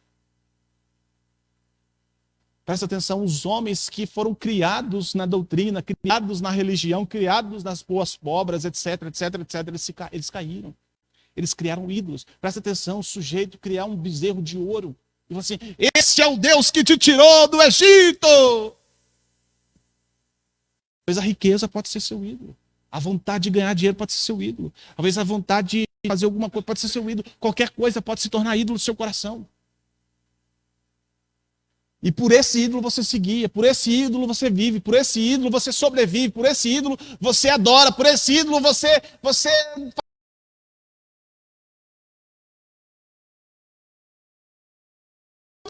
Presta atenção, os homens que foram criados na doutrina, criados na religião, criados nas boas obras, etc, etc, etc, eles caíram. Eles criaram ídolos. Presta atenção, o sujeito criar um bezerro de ouro. E você, esse é o Deus que te tirou do Egito. Talvez a riqueza pode ser seu ídolo. A vontade de ganhar dinheiro pode ser seu ídolo. Talvez a vontade de fazer alguma coisa pode ser seu ídolo. Qualquer coisa pode se tornar ídolo do seu coração. E por esse ídolo você se guia, por esse ídolo você vive, por esse ídolo você sobrevive, por esse ídolo você adora, por esse ídolo você...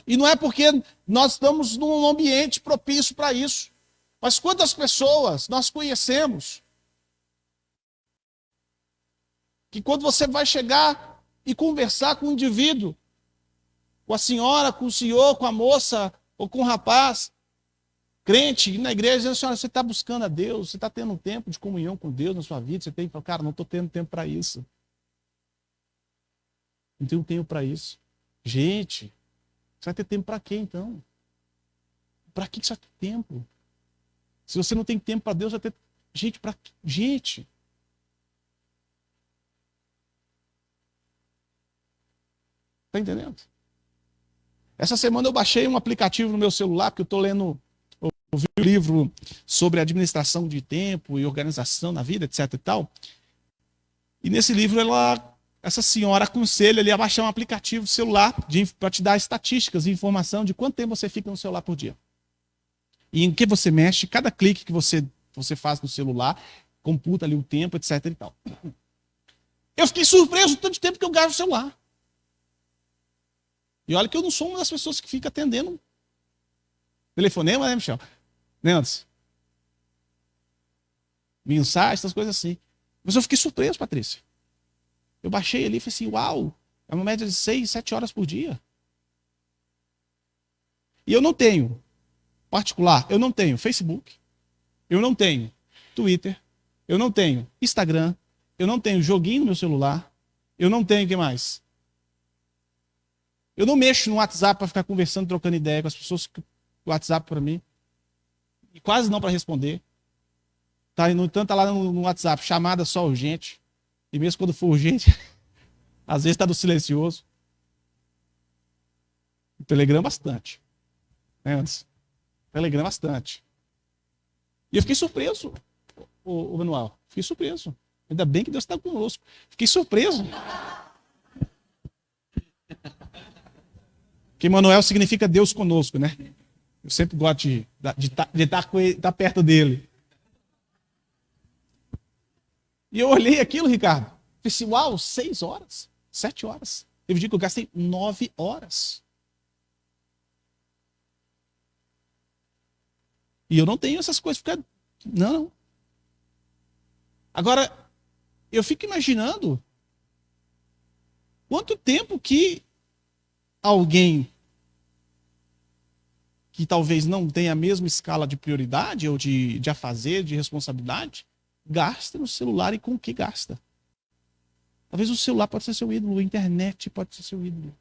E não é porque nós estamos num ambiente propício para isso. Mas quantas pessoas nós conhecemos que quando você vai chegar e conversar com um indivíduo, com a senhora, com o senhor, com a moça ou com o rapaz, crente, na igreja, dizendo: senhora, você está buscando a Deus, você está tendo um tempo de comunhão com Deus na sua vida, você tem que falar: cara, não estou tendo tempo para isso. Não tenho tempo para isso. Gente, você vai ter tempo para quê então? Para que você vai ter tempo? Se você não tem tempo para Deus, vai ter gente para gente. Está entendendo? Essa semana eu baixei um aplicativo no meu celular, porque eu estou lendo um livro sobre administração de tempo e organização na vida, etc e tal. E nesse livro essa senhora aconselha ele a baixar um aplicativo de celular para te dar estatísticas e informação de quanto tempo você fica no celular por dia. E em que você mexe, cada clique que você faz no celular, computa ali o tempo, etc e tal. Eu fiquei surpreso do tanto de tempo que eu gasto no celular. E olha que eu não sou uma das pessoas que fica atendendo telefonema, né, Michel? Né, Anderson? Mensagem, essas coisas assim. Mas eu fiquei surpreso, Patrícia. Eu baixei ali e falei assim: uau, é uma média de 6, 7 horas por dia. E eu não tenho, particular, eu não tenho Facebook, eu não tenho Twitter, eu não tenho Instagram, eu não tenho joguinho no meu celular, eu não tenho o que mais? Eu não mexo no WhatsApp para ficar conversando, trocando ideia com as pessoas que o WhatsApp para mim. E quase não para responder. No entanto, tá lá no WhatsApp, chamada só urgente. E mesmo quando for urgente, às vezes está no silencioso. O Telegram bastante. Né, antes? Telegram bastante. E eu fiquei surpreso, o Manuel. Fiquei surpreso. Ainda bem que Deus está conosco. Fiquei surpreso. Porque Manuel significa Deus conosco, né? Eu sempre gosto de estar perto dele. E eu olhei aquilo, Ricardo. Falei assim: uau, 6 horas, 7 horas. Teve dia que eu gastei 9 horas. E eu não tenho essas coisas. Não. Agora, eu fico imaginando quanto tempo que alguém que talvez não tenha a mesma escala de prioridade ou de afazer, de responsabilidade, gasta no celular e com o que gasta. Talvez o celular pode ser seu ídolo, a internet pode ser seu ídolo.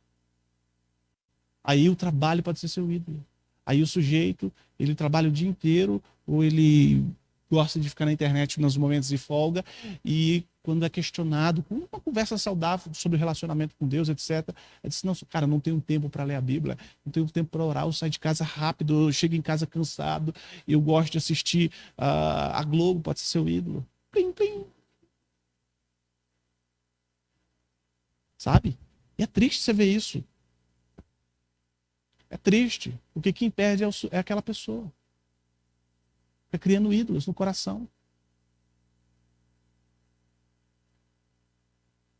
Aí o trabalho pode ser seu ídolo. Aí o sujeito, ele trabalha o dia inteiro, ou ele gosta de ficar na internet nos momentos de folga, e quando é questionado, com uma conversa saudável sobre o relacionamento com Deus, etc., ele diz: não, cara, não tenho tempo para ler a Bíblia, não tenho tempo para orar, eu saio de casa rápido, eu chego em casa cansado, eu gosto de assistir a Globo, pode ser seu ídolo. Plim, plim. Sabe? E é triste você ver isso. É triste, porque quem perde é aquela pessoa. Fica criando ídolos no coração.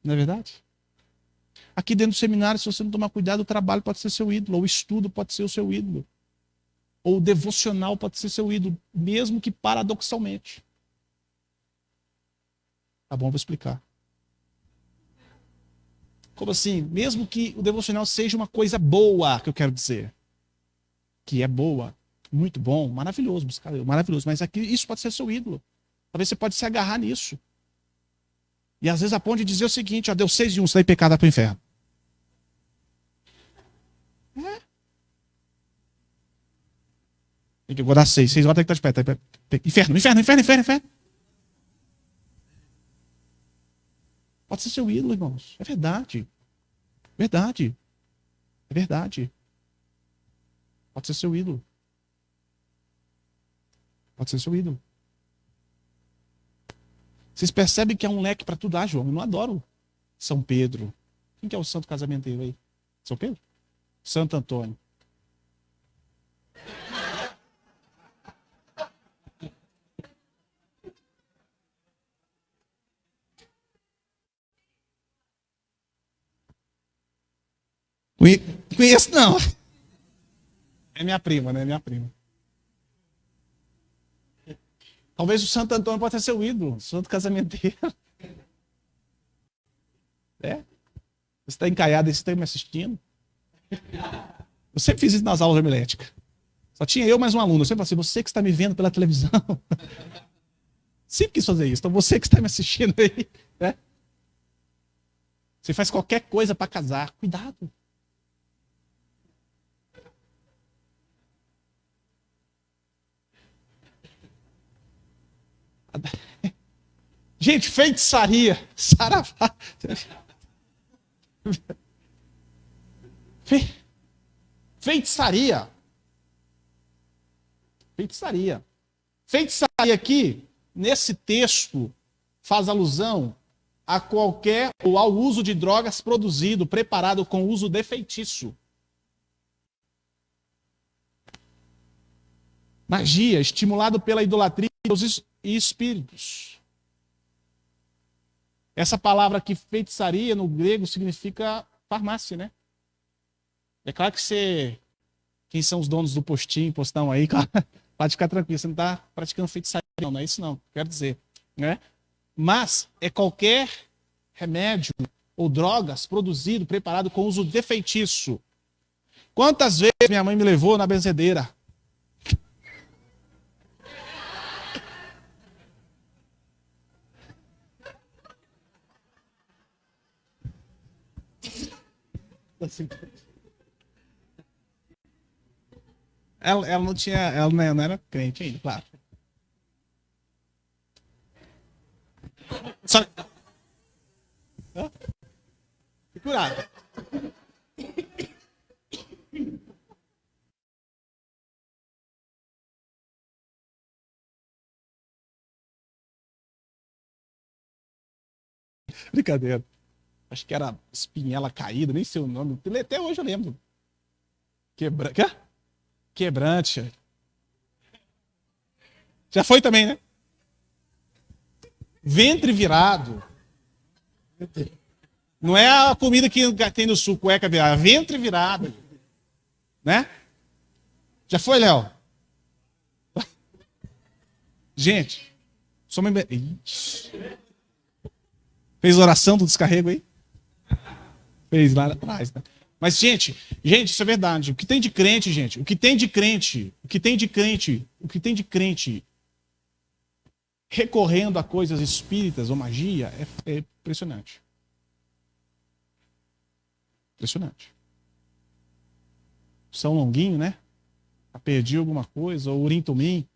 Não é verdade? Aqui dentro do seminário, se você não tomar cuidado, o trabalho pode ser seu ídolo, ou o estudo pode ser o seu ídolo, ou o devocional pode ser seu ídolo, mesmo que paradoxalmente. Tá bom, vou explicar. Como assim? Mesmo que o devocional seja uma coisa boa, que eu quero dizer. Que é boa, muito bom, maravilhoso, buscar Deus, maravilhoso. Mas aqui isso pode ser seu ídolo. Talvez você pode se agarrar nisso. E às vezes a ponto de dizer o seguinte, ó, deu 6 e 1, você está em pecado, vai para o inferno. É. Tem que guardar 6. 6 horas tem que estar de pé. Inferno, inferno, inferno, inferno, inferno. Pode ser seu ídolo, irmãos. É verdade. Verdade. É verdade. Pode ser seu ídolo. Pode ser seu ídolo. Vocês percebem que é um leque para tudo. Ah, João, eu não adoro São Pedro. Quem que é o santo casamenteiro aí? São Pedro? Santo Antônio. Conheço não. É minha prima, né? Minha prima. Talvez o Santo Antônio possa ser seu ídolo, o santo casamenteiro. É? Você está encaiado aí, você está me assistindo? Eu sempre fiz isso nas aulas de homilética. Só tinha eu mais um aluno. Eu sempre falei assim, você que está me vendo pela televisão. Sempre quis fazer isso. Então você que está me assistindo aí, né? Você faz qualquer coisa para casar. Cuidado. Gente, feitiçaria. Saravá. Feitiçaria. Feitiçaria. Feitiçaria aqui, nesse texto, faz alusão a qualquer ou ao uso de drogas produzido, preparado com uso de feitiço. Magia, estimulado pela idolatria e espíritos. Essa palavra aqui, feitiçaria, no grego, significa farmácia, né? É claro que você... Quem são os donos do postinho, postão aí, pode ficar tranquilo, você não está praticando feitiçaria, não é isso não, quero dizer. Né? Mas é qualquer remédio ou drogas produzido, preparado com uso de feitiço. Quantas vezes minha mãe me levou na benzedeira? Ela não tinha, ela não era crente ainda, claro. Só... Fique curado. Brincadeira. Acho que era espinhela caída, nem sei o nome. Até hoje eu lembro. Quebrante. Já foi também, né? Ventre virado. Não é a comida que tem no sul, cueca virada, é ventre virado. Né? Já foi, Léo? Gente, fez oração do descarrego aí? Fez lá atrás, né? Mas, gente, isso é verdade. O que tem de crente, gente? O que tem de crente recorrendo a coisas espíritas ou magia é impressionante. Impressionante. São Longuinho, né? Perdi alguma coisa, ou Urim-Tumim.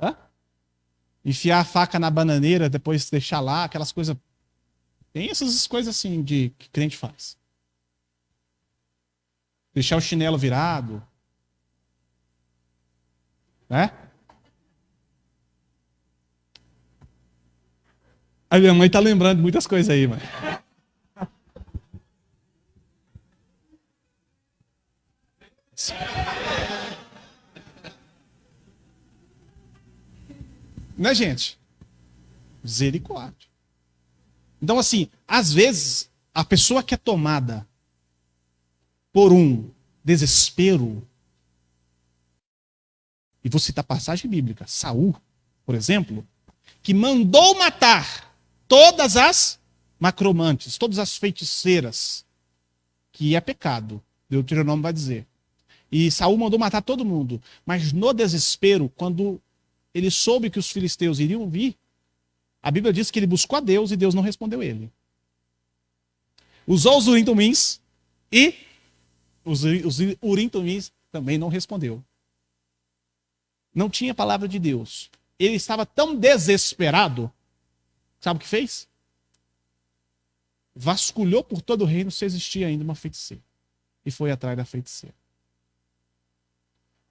Hã? Enfiar a faca na bananeira, depois deixar lá, aquelas coisas. Tem essas coisas assim de que crente faz. Deixar o chinelo virado. Né? A minha mãe tá lembrando de muitas coisas aí, mãe. Né, gente? Misericórdia. Então, assim, às vezes, a pessoa que é tomada por um desespero, e vou citar passagem bíblica, Saul, por exemplo, que mandou matar todas as macromantes, todas as feiticeiras, que é pecado, Deuteronômio vai dizer. E Saul mandou matar todo mundo, mas no desespero, quando ele soube que os filisteus iriam vir, a Bíblia diz que ele buscou a Deus e Deus não respondeu ele. Usou os Urim-Tumins e os Urim-Tumins também não respondeu. Não tinha palavra de Deus. Ele estava tão desesperado, sabe o que fez? Vasculhou por todo o reino se existia ainda uma feiticeira. E foi atrás da feiticeira.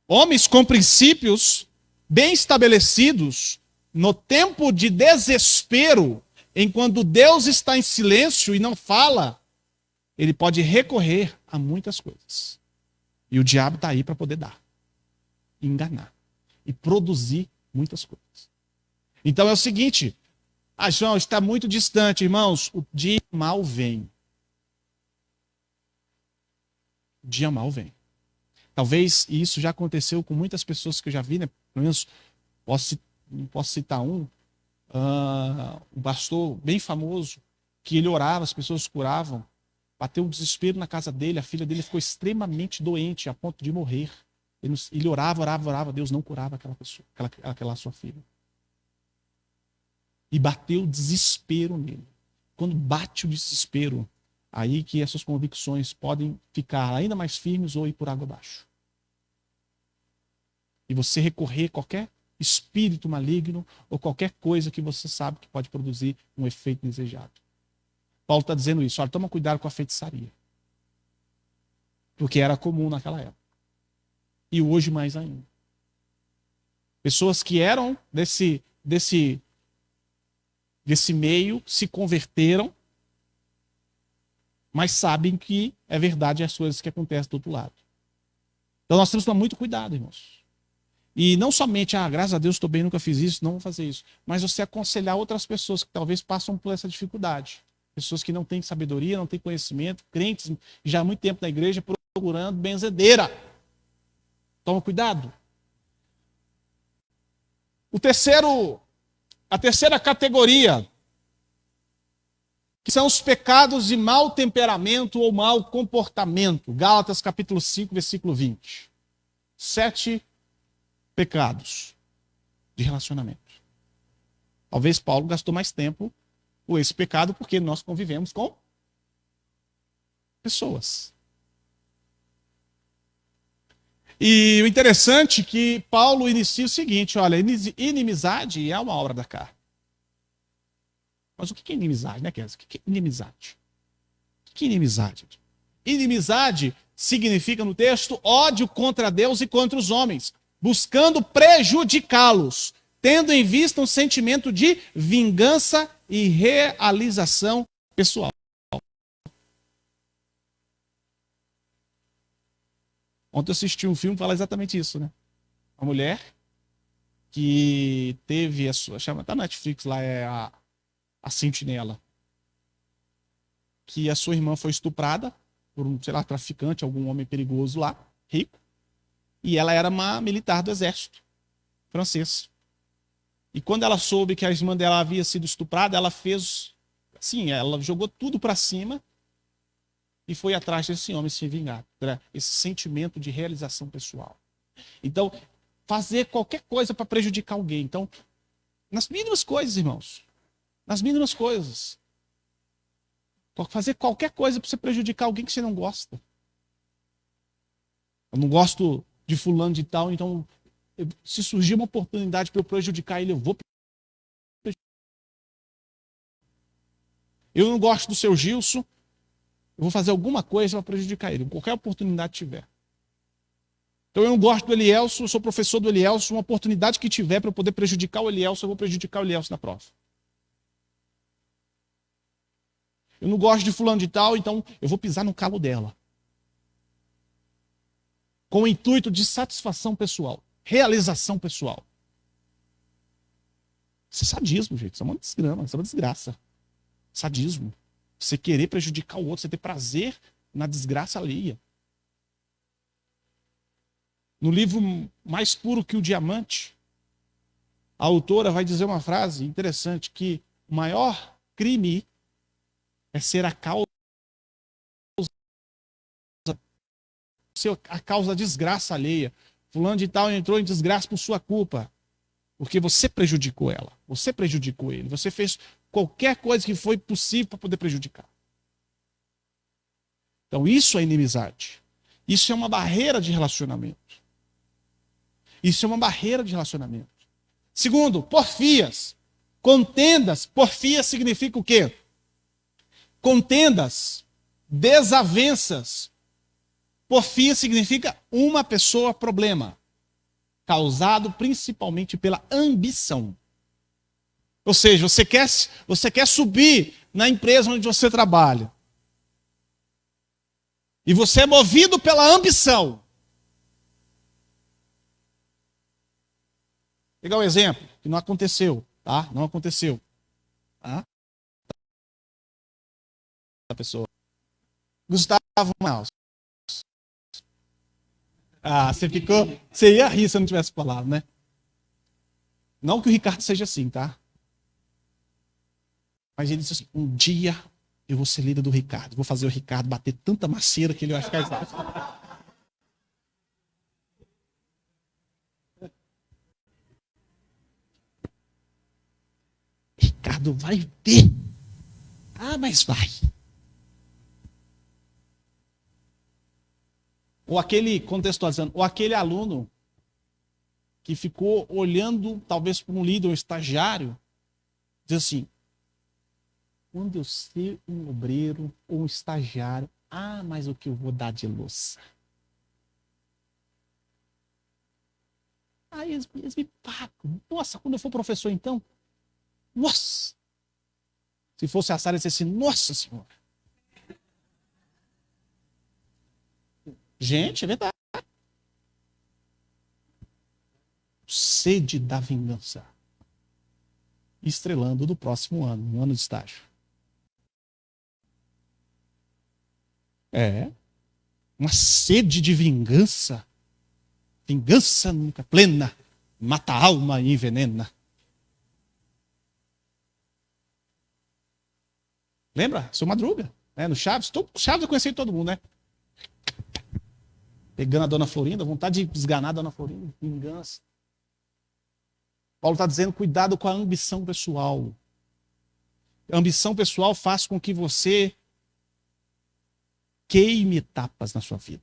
Homens com princípios bem estabelecidos, no tempo de desespero, enquanto Deus está em silêncio e não fala, ele pode recorrer a muitas coisas. E o diabo está aí para poder dar, enganar e produzir muitas coisas. Então é o seguinte, João, está muito distante, irmãos, o dia mal vem. O dia mal vem. Talvez isso já aconteceu com muitas pessoas que eu já vi, né? Pelo menos não posso citar um pastor bem famoso, que ele orava, as pessoas curavam, bateu um desespero na casa dele, a filha dele ficou extremamente doente, a ponto de morrer. Ele orava, Deus não curava aquela pessoa, aquela sua filha. E bateu desespero nele. Quando bate o desespero, aí que essas convicções podem ficar ainda mais firmes ou ir por água abaixo. E você recorrer a qualquer espírito maligno ou qualquer coisa que você sabe que pode produzir um efeito desejado. Paulo está dizendo isso. Olha, toma cuidado com a feitiçaria. Porque era comum naquela época. E hoje mais ainda. Pessoas que eram desse meio se converteram, mas sabem que é verdade as coisas que acontecem do outro lado. Então nós temos que tomar muito cuidado, irmãos. E não somente, graças a Deus estou bem, nunca fiz isso, não vou fazer isso. Mas você aconselhar outras pessoas que talvez passam por essa dificuldade. Pessoas que não têm sabedoria, não têm conhecimento, crentes já há muito tempo na igreja procurando benzedeira. Toma cuidado. A terceira categoria, que são os pecados de mau temperamento ou mau comportamento. Gálatas capítulo 5, versículo 20. 7 pecados de relacionamento. Talvez Paulo gastou mais tempo com esse pecado porque nós convivemos com pessoas. E o interessante é que Paulo inicia o seguinte, olha, inimizade é uma obra da carne. Mas o que é inimizade, né, Kézia? O que é inimizade? O que é inimizade? Inimizade significa no texto ódio contra Deus e contra os homens, buscando prejudicá-los, tendo em vista um sentimento de vingança e realização pessoal. Ontem eu assisti um filme que fala exatamente isso, né? Uma mulher que teve a sua... Tá na Netflix lá, é a Sentinela. Que a sua irmã foi estuprada por um, sei lá, traficante, algum homem perigoso lá, rico. E ela era uma militar do exército francês. E quando ela soube que a irmã dela havia sido estuprada, ela fez... Assim, ela jogou tudo para cima e foi atrás desse homem se vingar. Esse sentimento de realização pessoal. Então, fazer qualquer coisa para prejudicar alguém. Então, nas mínimas coisas, irmãos. Nas mínimas coisas. Fazer qualquer coisa para você prejudicar alguém que você não gosta. Eu não gosto de fulano de tal, então se surgir uma oportunidade para eu prejudicar ele, eu vou prejudicar. Eu não gosto do seu Gilson, eu vou fazer alguma coisa para prejudicar ele, qualquer oportunidade que tiver. Então eu não gosto do Elielson, eu sou professor do Elielson, uma oportunidade que tiver para eu poder prejudicar o Elielson, eu vou prejudicar o Elielson na prova. Eu não gosto de fulano de tal, então eu vou pisar no calo dela. Com o intuito de satisfação pessoal, realização pessoal. Isso é sadismo, gente. Isso é uma desgrama, isso é uma desgraça. Sadismo. Você querer prejudicar o outro, você ter prazer na desgraça alheia. No livro Mais Puro que o Diamante, a autora vai dizer uma frase interessante, que o maior crime é ser a causa da desgraça alheia. Fulano de tal entrou em desgraça por sua culpa. Porque você prejudicou ela. Você prejudicou ele. Você fez qualquer coisa que foi possível para poder prejudicar. Então isso é inimizade. Isso é uma barreira de relacionamento. Isso é uma barreira de relacionamento. Segundo, porfias. Contendas. Porfia significa o quê? Contendas. Desavenças. Porfia significa uma pessoa problema, causado principalmente pela ambição. Ou seja, você quer subir na empresa onde você trabalha. E você é movido pela ambição. Vou pegar um exemplo que não aconteceu, tá? Não aconteceu. Tá? A pessoa. Gustavo Maus. Você ia rir se eu não tivesse falado, né? Não que o Ricardo seja assim, tá? Mas ele disse assim, um dia eu vou ser líder do Ricardo. Vou fazer o Ricardo bater tanta maceira que ele vai ficar exausto. Ricardo vai ver. Ah, mas vai. Ou aquele, contextualizando, ou aquele aluno que ficou olhando, talvez para um líder, um estagiário, diz assim, quando eu ser um obreiro ou um estagiário, mas o que eu vou dar de louça? Aí eles me pagam. Nossa, quando eu for professor então, nossa! Se fosse a Sara, ia dizer assim, nossa senhora! Gente, é verdade. Sede da vingança. Estrelando do próximo ano, um ano de estágio. É. Uma sede de vingança. Vingança nunca plena. Mata a alma e envenena. Lembra? Seu Madruga, né? No Chaves. Chaves eu conheci todo mundo, né? Pegando a Dona Florinda, vontade de esganar a Dona Florinda. Vingança. Paulo está dizendo, cuidado com a ambição pessoal. A ambição pessoal faz com que você queime etapas na sua vida.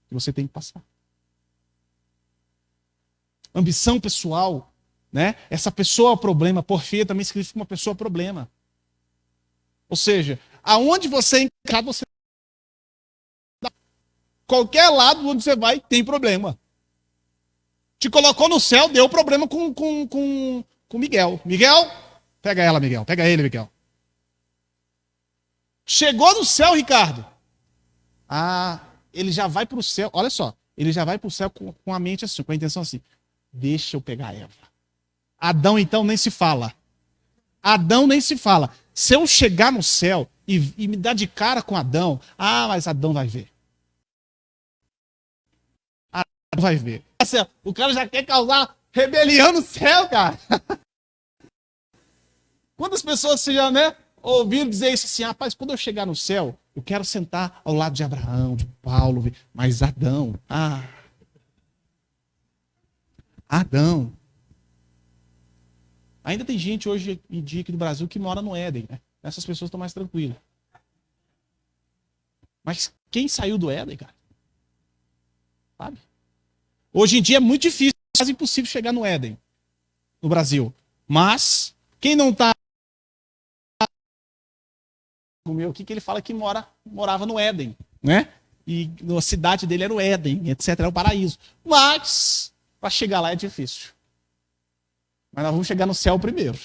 Que você tem que passar. Ambição pessoal, né? Essa pessoa é o problema. Porfia também significa uma pessoa problema. Ou seja, aonde você encarar, você... Qualquer lado onde você vai, tem problema. Te colocou no céu, deu problema com Miguel. Miguel, pega ela, Miguel. Pega ele, Miguel. Chegou no céu, Ricardo. Ele já vai para o céu. Olha só, ele já vai para o céu com a mente assim, com a intenção assim. Deixa eu pegar Eva. Adão, então, nem se fala. Adão nem se fala. Se eu chegar no céu e me dar de cara com Adão, mas Adão vai ver. Adão vai ver. O cara já quer causar rebelião no céu, cara. Quantas pessoas você já, né, ouviram dizer isso assim, rapaz, quando eu chegar no céu, eu quero sentar ao lado de Abraão, de Paulo, mas Adão, Adão. Ainda tem gente hoje em dia aqui no Brasil que mora no Éden, né? Essas pessoas estão mais tranquilas. Mas quem saiu do Éden, cara? Sabe? Hoje em dia é muito difícil, é quase impossível chegar no Éden, no Brasil. Mas, quem não está... O meu aqui que ele fala que morava no Éden, né? E a cidade dele era o Éden, etc. Era o paraíso. Mas, para chegar lá é difícil. Mas nós vamos chegar no céu primeiro.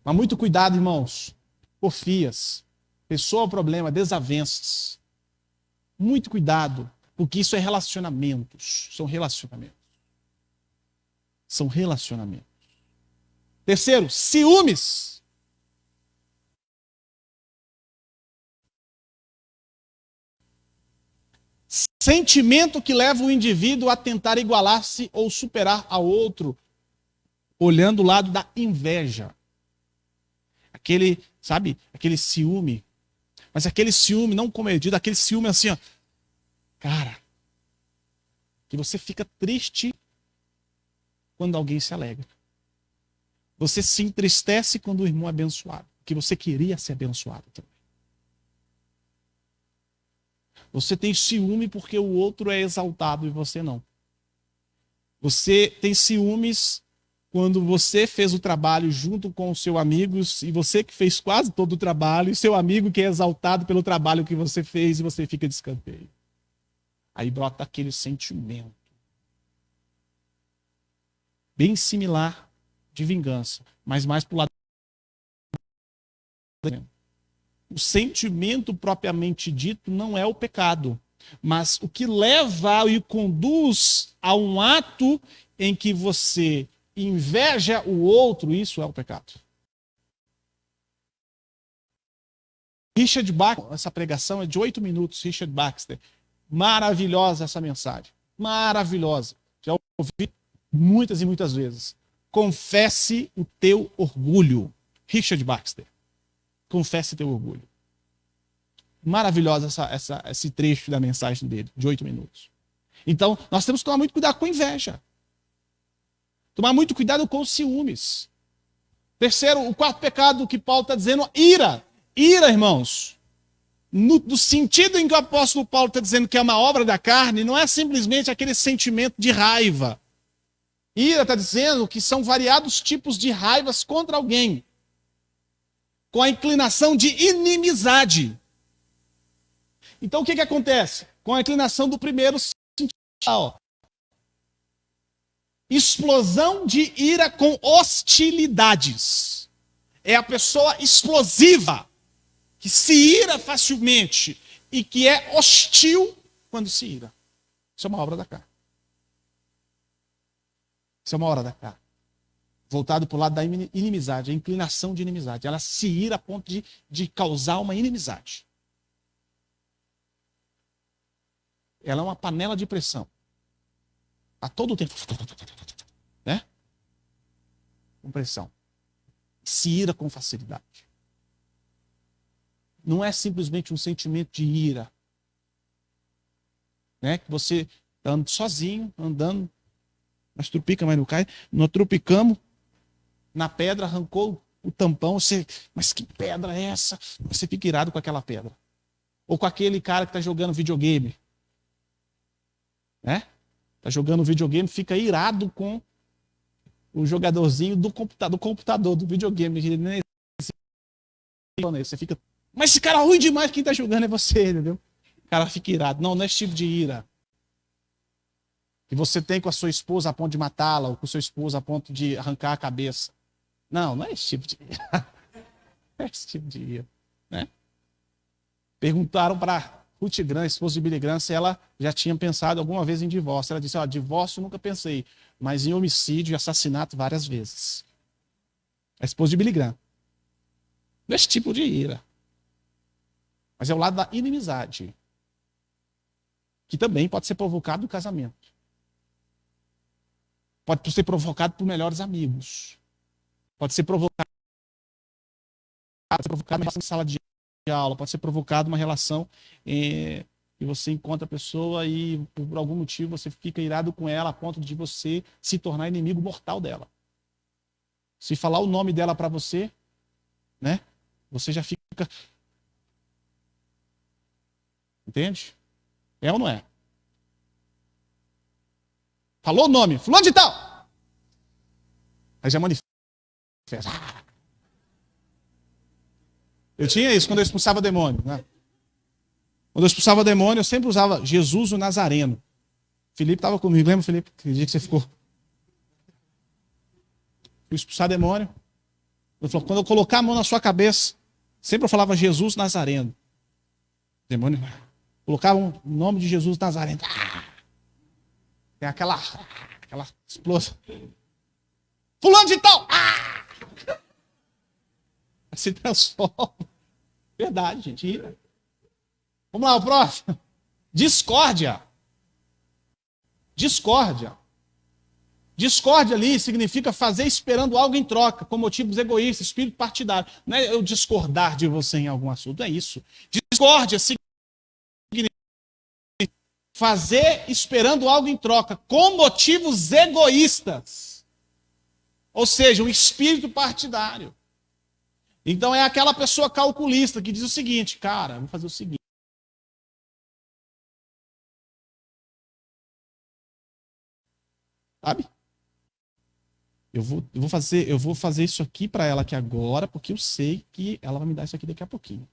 Mas muito cuidado, irmãos. Porfias. Pessoa, problema, desavenças. Muito cuidado. Porque isso é relacionamentos. São relacionamentos. São relacionamentos. Terceiro, ciúmes. Sentimento que leva o indivíduo a tentar igualar-se ou superar a outro, olhando o lado da inveja. Aquele, sabe, aquele ciúme. Mas aquele ciúme não comedido, aquele ciúme assim, ó. Cara, que você fica triste quando alguém se alegra. Você se entristece quando o irmão é abençoado, que você queria ser abençoado também. Você tem ciúme porque o outro é exaltado e você não. Você tem ciúmes quando você fez o trabalho junto com os seus amigos e você que fez quase todo o trabalho e seu amigo que é exaltado pelo trabalho que você fez e você fica de escanteio. Aí brota aquele sentimento bem similar de vingança, mas mais para o lado. O sentimento propriamente dito não é o pecado, mas o que leva e conduz a um ato em que você inveja o outro, isso é o pecado. Richard Baxter, essa pregação é de 8 minutos, Richard Baxter. Maravilhosa essa mensagem. Maravilhosa. Já ouvi muitas e muitas vezes. Confesse o teu orgulho. Richard Baxter. Confesse teu orgulho. Maravilhosa esse trecho da mensagem dele, de 8 minutos. Então, nós temos que tomar muito cuidado com a inveja. Tomar muito cuidado com os ciúmes. Terceiro, o quarto pecado que Paulo está dizendo, ira. Ira, irmãos. No sentido em que o apóstolo Paulo está dizendo que é uma obra da carne, não é simplesmente aquele sentimento de raiva. Ira está dizendo que são variados tipos de raivas contra alguém, com a inclinação de inimizade. Então o que acontece? Com a inclinação do primeiro sentido, explosão de ira com hostilidades. É a pessoa explosiva, que se ira facilmente e que é hostil quando se ira. Isso é uma obra da carne. Isso é uma obra da carne. Voltado para o lado da inimizade, a inclinação de inimizade. Ela se ira a ponto de causar uma inimizade. Ela é uma panela de pressão. A todo tempo. Né? Com pressão. Se ira com facilidade. Não é simplesmente um sentimento de ira. Né? Que você está andando sozinho, andando, mas trupica, mas não cai. Nós trupicamos na pedra, arrancou o tampão, você, mas que pedra é essa? Você fica irado com aquela pedra. Ou com aquele cara que está jogando videogame. Né? Está jogando videogame, fica irado com o jogadorzinho do computador, do videogame. Você fica, mas esse cara é ruim demais, quem está jogando é você, entendeu? O cara fica irado. Não é esse tipo de ira que você tem com a sua esposa a ponto de matá-la, ou com o seu esposo a ponto de arrancar a cabeça. Não é esse tipo de ira. Não é esse tipo de ira. Né? Perguntaram para Ruth Grant, esposa de Billy Graham, se ela já tinha pensado alguma vez em divórcio. Ela disse, divórcio nunca pensei, mas em homicídio e assassinato várias vezes. A esposa de Billy Graham. Não é esse tipo de ira. Mas é o lado da inimizade, que também pode ser provocado no casamento. Pode ser provocado por melhores amigos. Pode ser provocado numa relação de sala de aula, pode ser provocado uma relação que você encontra a pessoa e por algum motivo você fica irado com ela a ponto de você se tornar inimigo mortal dela. Se falar o nome dela para você, né? Você já fica... Entende? É ou não é? Falou o nome, fulano de tal. Aí já manifesta. Eu tinha isso quando eu expulsava demônio. Né? Quando eu expulsava demônio, eu sempre usava Jesus o Nazareno. Felipe estava comigo, lembra, Felipe? Que dia que você ficou? Fui expulsar demônio. Ele falou, quando eu colocar a mão na sua cabeça, sempre eu falava Jesus Nazareno. Demônio, Colocavam o nome de Jesus Nazareno. Tem aquela explosão. Fulano de tal! Se transforma. Verdade, gente. Ira. Vamos lá, o próximo. Discórdia. Discórdia. Discórdia ali significa fazer esperando algo em troca, com motivos egoístas, espírito partidário. Não é eu discordar de você em algum assunto, é isso. Discórdia significa fazer esperando algo em troca, com motivos egoístas. Ou seja, um espírito partidário. Então é aquela pessoa calculista que diz o seguinte, cara, vamos fazer o seguinte. Sabe? Eu vou fazer isso aqui para ela aqui agora, porque eu sei que ela vai me dar isso aqui daqui a pouquinho.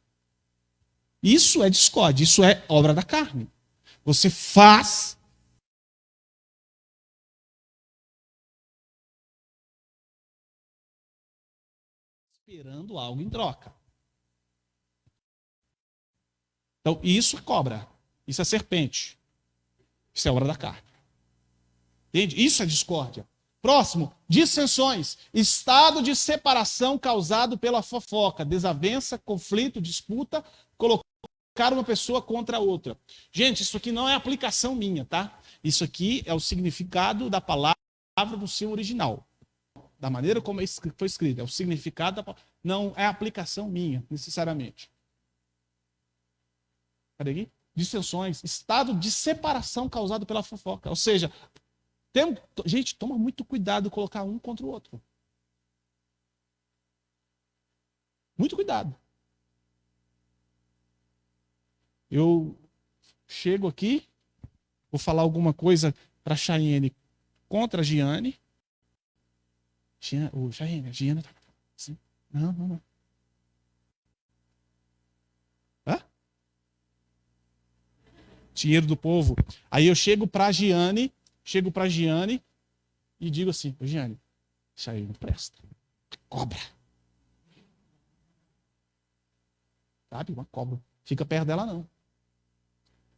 Isso é discórdia, isso é obra da carne. Você faz esperando algo em troca. Então, isso é cobra, isso é serpente. Isso é obra da carne. Entende? Isso é discórdia. Próximo, dissensões. Estado de separação causado pela fofoca, desavença, conflito, disputa, colocar uma pessoa contra a outra. Gente, isso aqui não é aplicação minha, tá? Isso aqui é o significado da palavra no seu original. Da maneira como foi escrito. É o significado da palavra. Não é aplicação minha, necessariamente. Cadê aqui? Dissensões. Estado de separação causado pela fofoca. Ou seja, gente, toma muito cuidado colocar um contra o outro. Muito cuidado. Eu chego aqui, vou falar alguma coisa para a Chayenne contra a Giane. Chayenne, a Giane tá assim. Não. Hã? Dinheiro do povo. Aí eu chego para a Giane e digo assim, Giane, isso aí não presta. Cobra. Sabe? Uma cobra. Fica perto dela, não.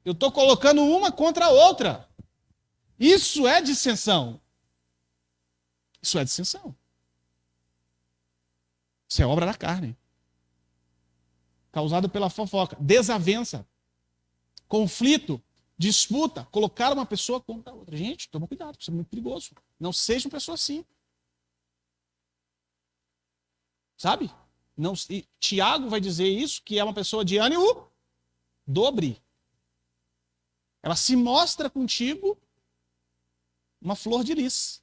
Eu estou colocando uma contra a outra. Isso é dissensão. Isso é dissensão. Isso é obra da carne. Causado pela fofoca. Desavença. Conflito. Disputa. Colocar uma pessoa contra a outra. Gente, toma cuidado. Isso é muito perigoso. Não seja uma pessoa assim. Sabe? Não, Tiago vai dizer isso, que é uma pessoa de ânimo dobre. Ela se mostra contigo uma flor de lis.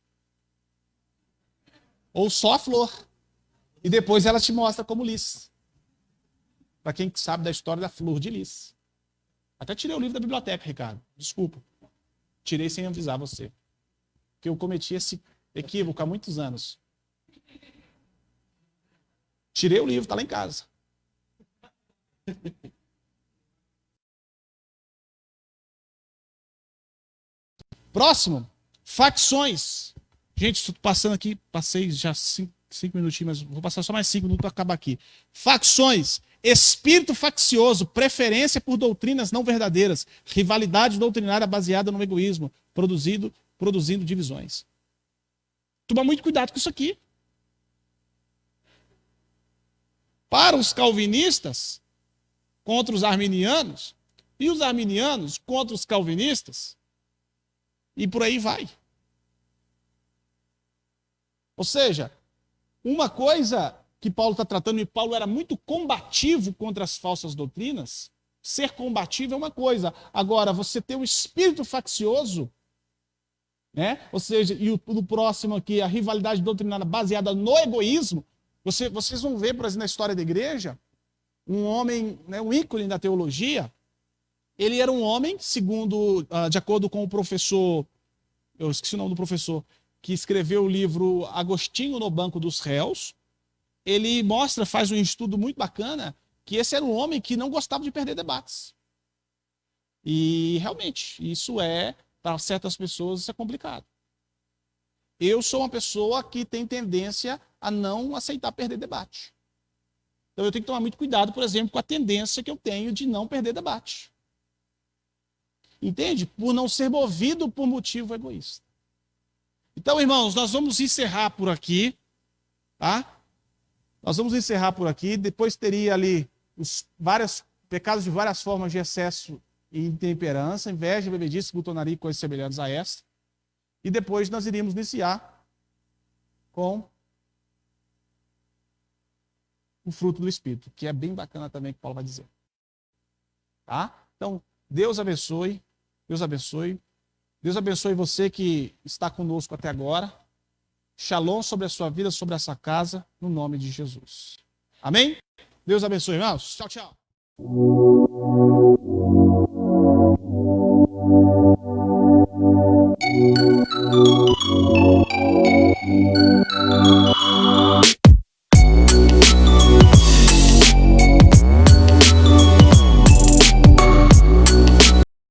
Ou só a flor. E depois ela te mostra como lis. Para quem sabe da história da flor de lis. Até tirei o livro da biblioteca, Ricardo. Desculpa. Tirei sem avisar você. Porque eu cometi esse equívoco há muitos anos. Tirei o livro, está lá em casa. Próximo, facções. Gente, estou passando aqui, passei já 5 minutinhos, mas vou passar só mais 5 minutos para acabar aqui. Facções, espírito faccioso, preferência por doutrinas não verdadeiras, rivalidade doutrinária baseada no egoísmo, produzindo divisões. Toma muito cuidado com isso aqui. Para os calvinistas, contra os arminianos, e os arminianos contra os calvinistas, e por aí vai. Ou seja, uma coisa que Paulo está tratando, e Paulo era muito combativo contra as falsas doutrinas, ser combativo é uma coisa. Agora, você ter um espírito faccioso, né? Ou seja, e o próximo aqui, a rivalidade doutrinária baseada no egoísmo, vocês vão ver, por exemplo, na história da igreja, um homem, né, um ícone da teologia, ele era um homem, segundo, de acordo com o professor, eu esqueci o nome do professor, que escreveu o livro Agostinho no Banco dos Réus. Ele mostra, faz um estudo muito bacana, que esse era um homem que não gostava de perder debates. E realmente, isso para certas pessoas, isso é complicado. Eu sou uma pessoa que tem tendência a não aceitar perder debate. Então eu tenho que tomar muito cuidado, por exemplo, com a tendência que eu tenho de não perder debate. Entende? Por não ser movido por motivo egoísta. Então, irmãos, nós vamos encerrar por aqui, tá? Nós vamos encerrar por aqui. Depois teria ali os vários pecados de várias formas de excesso e intemperança, inveja, bebedice, glutonaria e coisas semelhantes a esta. E depois nós iríamos iniciar com o fruto do Espírito, que é bem bacana também que Paulo vai dizer. Tá? Então, Deus abençoe. Deus abençoe. Deus abençoe você que está conosco até agora. Shalom sobre a sua vida, sobre essa casa, no nome de Jesus. Amém? Deus abençoe, irmãos. Tchau, tchau.